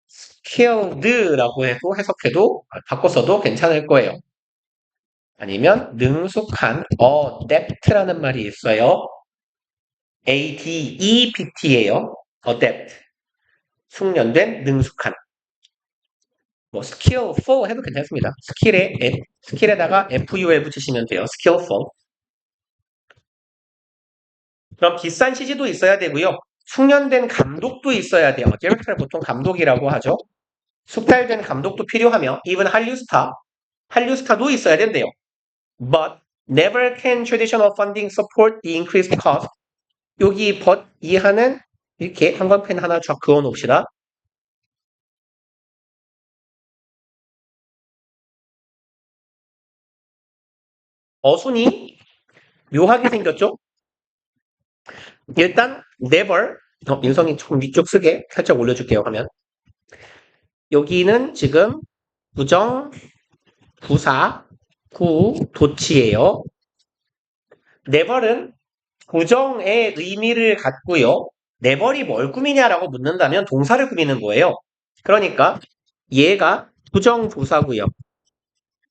skilled라고 해도 해석해도 바꿔서도 괜찮을 거예요. 아니면 능숙한 adept라는 말이 있어요. adept예요. adept. 숙련된, 능숙한. 뭐 skillful 해도 괜찮습니다. 스킬에다가 ful 붙이시면 돼요. skillful. 그럼 비싼 CG도 있어야 되고요. 숙련된 감독도 있어야 돼요. 디렉터를 보통 감독이라고 하죠. 숙달된 감독도 필요하며 even 한류스타도 있어야 된대요. But never can traditional funding support the increased cost. 여기 but 이하는 이렇게 형광펜 하나 쫙 그어 놓읍시다. 어순이 묘하게 생겼죠? 일단 never 인성이 조금 위쪽 쓰게 살짝 올려줄게요. 하면 여기는 지금 부정, 부사, 도치예요. never은 부정의 의미를 갖고요. never이 뭘 꾸미냐라고 묻는다면 동사를 꾸미는 거예요. 그러니까 얘가 부정부사고요.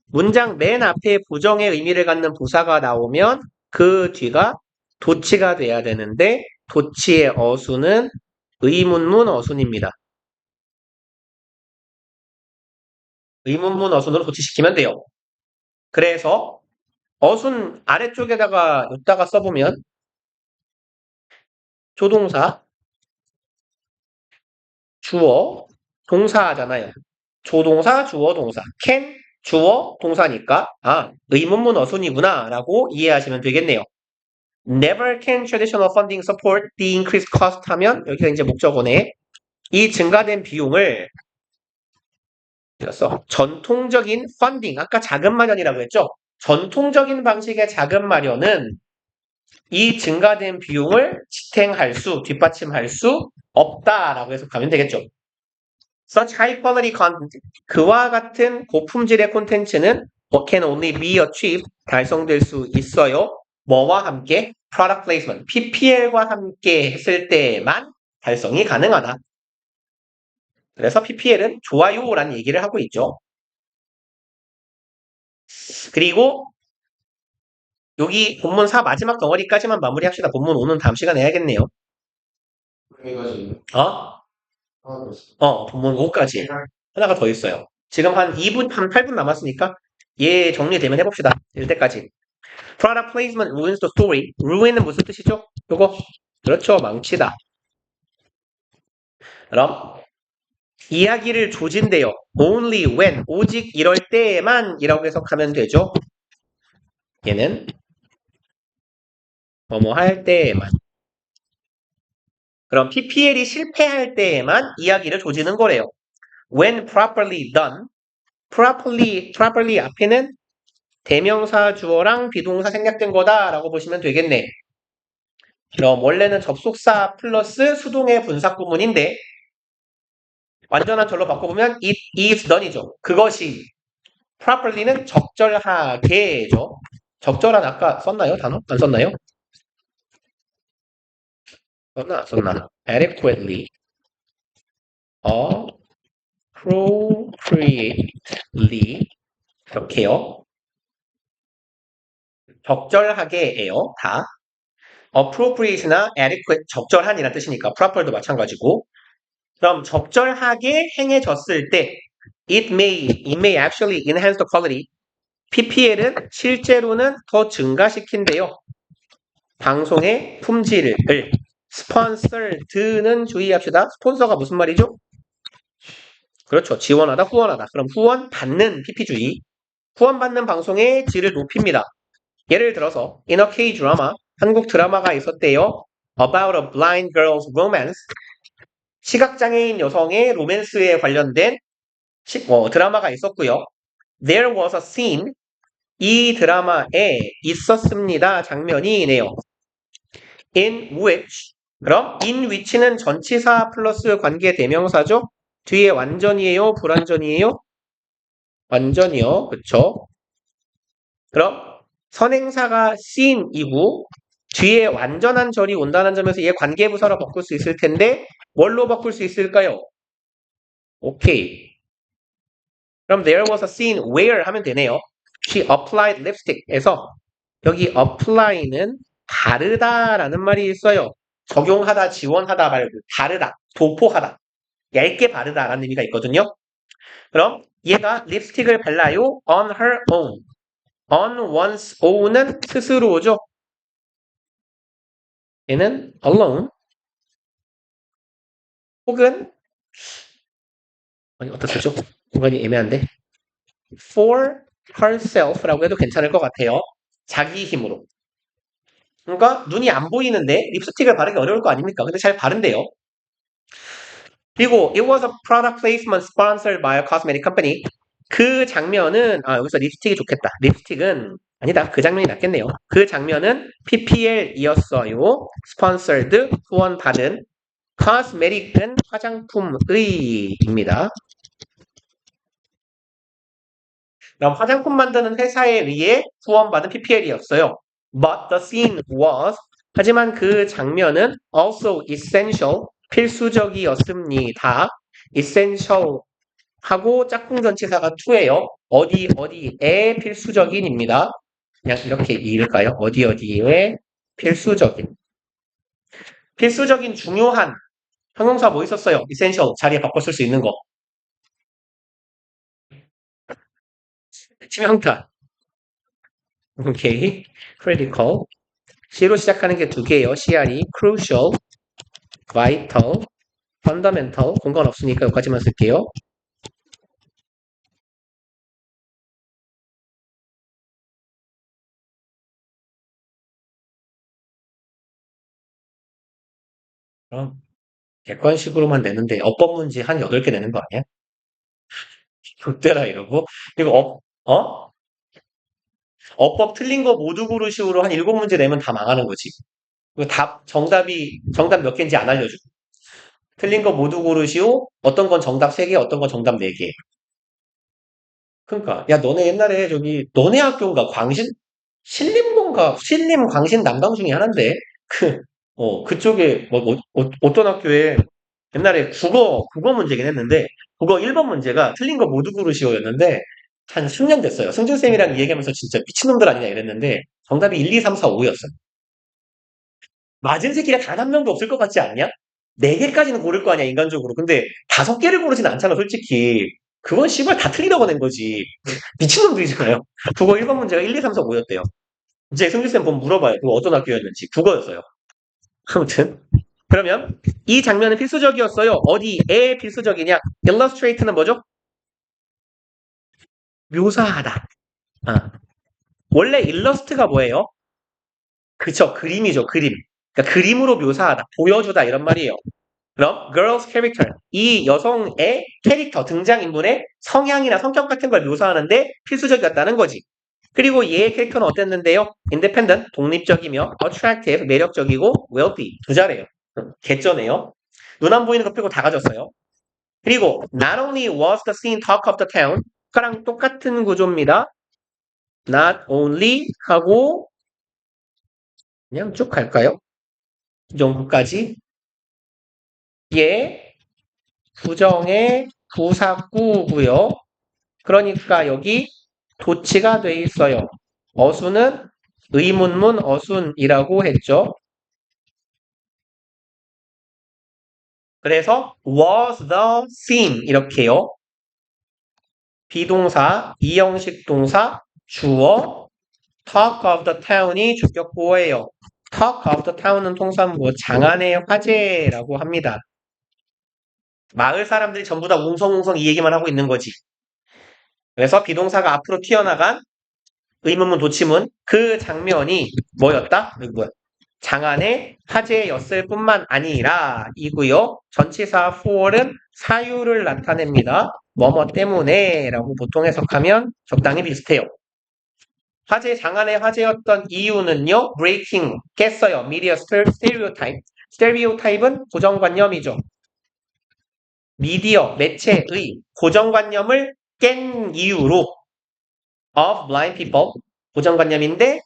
문장 맨 앞에 부정의 의미를 갖는 부사가 나오면 그 뒤가 도치가 돼야 되는데 도치의 어순은 의문문 어순입니다. 의문문 어순으로 도치시키면 돼요. 그래서 어순 아래쪽에다가 여기다가 써보면 조동사, 주어, 동사잖아요. 조동사, 주어, 동사. can, 주어, 동사니까 의문문 어순이구나 라고 이해하시면 되겠네요. Never can traditional funding support the increased cost 하면 여기가 이제 목적어네. 이 증가된 비용을 그래서 전통적인 funding, 아까 자금 마련이라고 했죠? 전통적인 방식의 자금 마련은 이 증가된 비용을 뒷받침할 수 없다라고 해석하면 되겠죠. Such high quality content, 그와 같은 고품질의 콘텐츠는 can only be achieved, 달성될 수 있어요. 뭐와 함께? Product placement, PPL과 함께 했을 때만 달성이 가능하다. 그래서 PPL은 좋아요라는 얘기를 하고 있죠. 그리고 여기 본문 4 마지막 덩어리까지만 마무리합시다. 본문 5는 다음 시간에 해야겠네요. 여기까지 어? 하고 있어. 본문 5까지. 하나가 더 있어요. 지금 한 2분, 한 8분 남았으니까 얘 정리되면 해봅시다. 이때까지. Product placement ruins the story. ruin은 무슨 뜻이죠? 요거. 그렇죠. 망치다. 그럼 이야기를 조진대요. Only when. 오직 이럴 때에만 이라고 해석하면 되죠. 얘는 뭐뭐 할 때에만. 그럼 PPL이 실패할 때에만 이야기를 조지는 거래요. When properly done. properly 앞에는 대명사 주어랑 비동사 생략된 거다라고 보시면 되겠네. 그럼 원래는 접속사 플러스 수동의 분사 구문인데 완전한 절로 바꿔보면 it is done이죠. 그것이 properly는 적절하게죠. 적절한 아까 썼나요? 단어? 안 썼나요? 썼나? 안 썼나? adequately, appropriately 이렇게요. 적절하게예요. 다. appropriate나 adequate 적절한이라는 뜻이니까 proper도 마찬가지고 그럼 적절하게 행해졌을 때 it may actually enhance the quality PPL은 실제로는 더 증가시킨대요. 방송의 품질을 sponsored는 주의합시다. 스폰서가 무슨 말이죠? 그렇죠. 지원하다, 후원하다. 그럼 후원 받는 PP주의. 후원 받는 방송의 질을 높입니다. 예를 들어서 in a K-drama 한국 드라마가 있었대요. About a blind girl's romance 시각장애인 여성의 로맨스에 관련된 드라마가 있었고요. There was a scene 이 드라마에 있었습니다. 장면이네요. In which 그럼 in which는 전치사 플러스 관계 대명사죠. 뒤에 완전이에요? 불완전이에요? 완전이요. 그쵸? 그럼 선행사가 seen이고 뒤에 완전한 절이 온다는 점에서 얘 관계부사로 바꿀 수 있을 텐데 뭘로 바꿀 수 있을까요? 오케이. 그럼 there was a scene where 하면 되네요. She applied lipstick에서 여기 apply는 바르다라는 말이 있어요. 적용하다, 지원하다 말고 바르다, 도포하다, 얇게 바르다라는 의미가 있거든요. 그럼 얘가 립스틱을 발라요. on her own. on one's own은 스스로죠. 얘는 alone 혹은 어디다 쓰죠? 공간이 애매한데 for herself라고 해도 괜찮을 것 같아요. 자기 힘으로. 그러니까 눈이 안 보이는데 립스틱을 바르기 어려울 거 아닙니까? 근데 잘 바른대요. 그리고 it was a product placement sponsored by a cosmetic company. 그 장면은 여기서 립스틱이 좋겠다. 립스틱은 아니다. 그 장면이 낫겠네요. 그 장면은 PPL이었어요. sponsored 후원받은 cosmetic은 화장품의입니다. 그럼 화장품 만드는 회사에 의해 후원받은 PPL이었어요. But the scene was 하지만 그 장면은 also essential 필수적이었습니다. essential 하고 짝꿍 전치사가 to예요. 어디에 필수적인입니다. 그냥 이렇게 읽을까요? 어디에 필수적인. 필수적인 중요한 형용사 뭐 있었어요? essential 자리에 바꿔 쓸 수 있는 거. 치명타. 오케이. critical. C로 시작하는 게 두 개예요. CR이 crucial, vital, fundamental. 공간 없으니까 여기까지만 쓸게요. 그럼 객관식으로만 내는데 어법 문제 한 8개 내는 거 아니야? 좆대라 이러고. 그리고 어법 틀린 거 모두 고르시오로 한 7문제 내면 다 망하는 거지. 그리고 정답 몇 개인지 안 알려줘. 틀린 거 모두 고르시오. 어떤 건 정답 3개, 어떤 건 정답 4개. 그러니까 야 너네 옛날에 너네 학교인가 신림 광신 남강 중에 하나인데 그쪽에 어떤 학교에 옛날에 국어 문제긴 했는데 국어 1번 문제가 틀린 거 모두 고르시오였는데 한 10년 됐어요. 승준쌤이랑 얘기하면서 진짜 미친놈들 아니냐 이랬는데 정답이 1, 2, 3, 4, 5였어요. 맞은 새끼가 단 한 명도 없을 것 같지 않냐? 4개까지는 고를 거 아니야 인간적으로. 근데 5개를 고르진 않잖아 솔직히. 그건 씨발 다 틀리다고 낸 거지. 미친놈들이잖아요. 국어 1번 문제가 1, 2, 3, 4, 5였대요. 이제 승준쌤 보면 물어봐요. 그거 어떤 학교였는지. 국어였어요. 아무튼 그러면 이 장면은 필수적이었어요. 어디에 필수적이냐? illustrate는 뭐죠? 묘사하다. 원래 일러스트가 뭐예요? 그쵸, 그림이죠, 그림. 그러니까 그림으로 묘사하다, 보여주다 이런 말이에요. 그럼 girl's character, 이 여성의 캐릭터, 등장인물의 성향이나 성격 같은 걸 묘사하는데 필수적이었다는 거지. 그리고 얘의 캐릭터는 어땠는데요? independent, 독립적이며 attractive, 매력적이고 wealthy, 부자래요. 개쩌네요. 눈 안 보이는 거 빼고 다 가졌어요. 그리고 not only was the scene talk of the town, 그랑 똑같은 구조입니다. not only 하고 그냥 쭉 갈까요? 이 정도까지. 얘 부정의 부사구고요. 그러니까 여기 도치가 돼 있어요. 어순은 의문문 어순이라고 했죠. 그래서 was the scene 이렇게요. 비동사, 이형식 동사, 주어, talk of the town이 주격보어예요. talk of the town은 통상 뭐 장안의 화제라고 합니다. 마을 사람들이 전부 다 웅성웅성 이 얘기만 하고 있는 거지. 그래서 비동사가 앞으로 튀어나간 의문문 도치문 그 장면이 뭐였다? 뭐야? 장안의 화제였을 뿐만 아니라 이고요. 전치사 for은 사유를 나타냅니다. 뭐뭐 때문에 라고 보통 해석하면 적당히 비슷해요. 장안의 화제였던 이유는요. breaking, 깼어요. media stereotype. stereotype은 고정관념이죠. 미디어, 매체의 고정관념을 깬 이유로 of blind people, 고정관념인데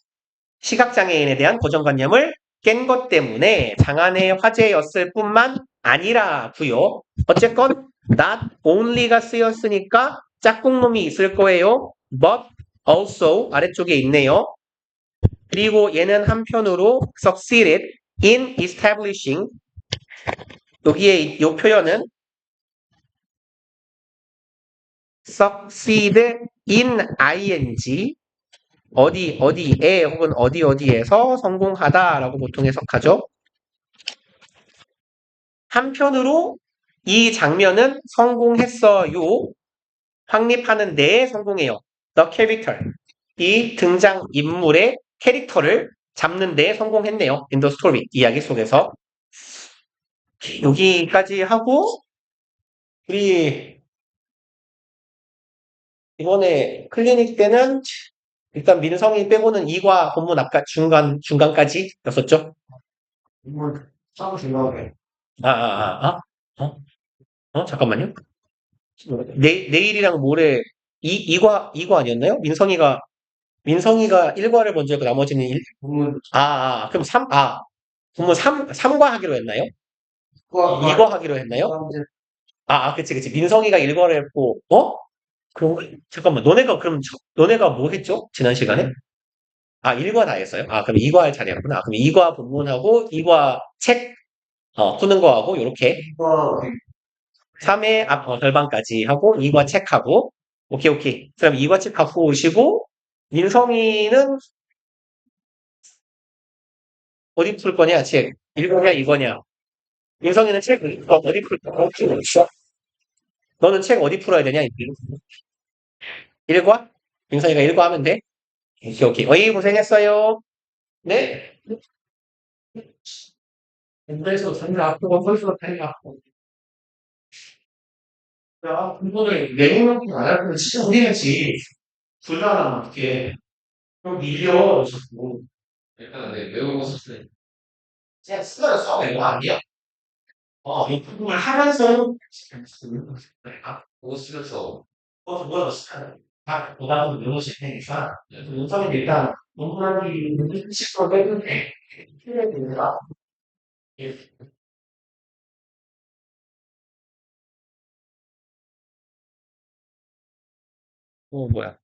시각장애인에 대한 고정관념을 깬 것 때문에 장안의 화제였을 뿐만 아니라고요. 어쨌건 not only가 쓰였으니까 짝꿍놈이 있을 거예요. but also 아래쪽에 있네요. 그리고 얘는 한편으로 succeeded in establishing 여기에 이 표현은 succeed in ing 어디에 혹은 어디에서 성공하다라고 보통 해석하죠. 한편으로 이 장면은 성공했어요. 확립하는 데에 성공해요. The character. 이 등장인물의 캐릭터를 잡는 데에 성공했네요. In the story. 이야기 속에서. 여기까지 하고 우리 이번에 클리닉 때는 일단 민성이 빼고는 2과 본문 아까 중간까지 였었죠? 이걸 싸움 생각해. 잠깐만요. 내일이랑 모레 2과 아니었나요? 민성이가 1과를 먼저 했고 나머지는 부문 그럼 본문 3과 하기로 했나요? 2과 하기로 했나요? 그치. 민성이가 1과를 했고, 그럼, 잠깐만, 너네가 뭐 했죠? 지난 시간에? 1과 다 했어요? 그럼 2과 할 차례였구나. 그럼 2과 본문하고 2과 책, 푸는 거하고, 요렇게. 이거 3회 절반까지 하고 2과 책하고 오케이. 그럼 2과 책 갖고 오시고 민성이는 어디 풀 거냐 책 1거냐 2거냐 민성이는 책 어디 풀 거냐 너는 책 어디 풀어야 되냐 1과? 민성이가 1과 하면 돼? 오케이 어이 고생했어요 네? 그래서 전혀 아프고 벌써 다리 아프고 야 그거를 내용만큼 안 하면 진짜 어디야지 둘 다 하면 어떡해 그럼 밀려 자꾸 일단 외우고 썼어요. 그냥 쓰면서 외워 아니야? 이 부분을 하면서 그거 쓰면서 뭐가 쓰면 다 보다도 외우실 테니까 윤성이 일단 논문하기 60% 빼는데 필요해 됩니다. 뭐야?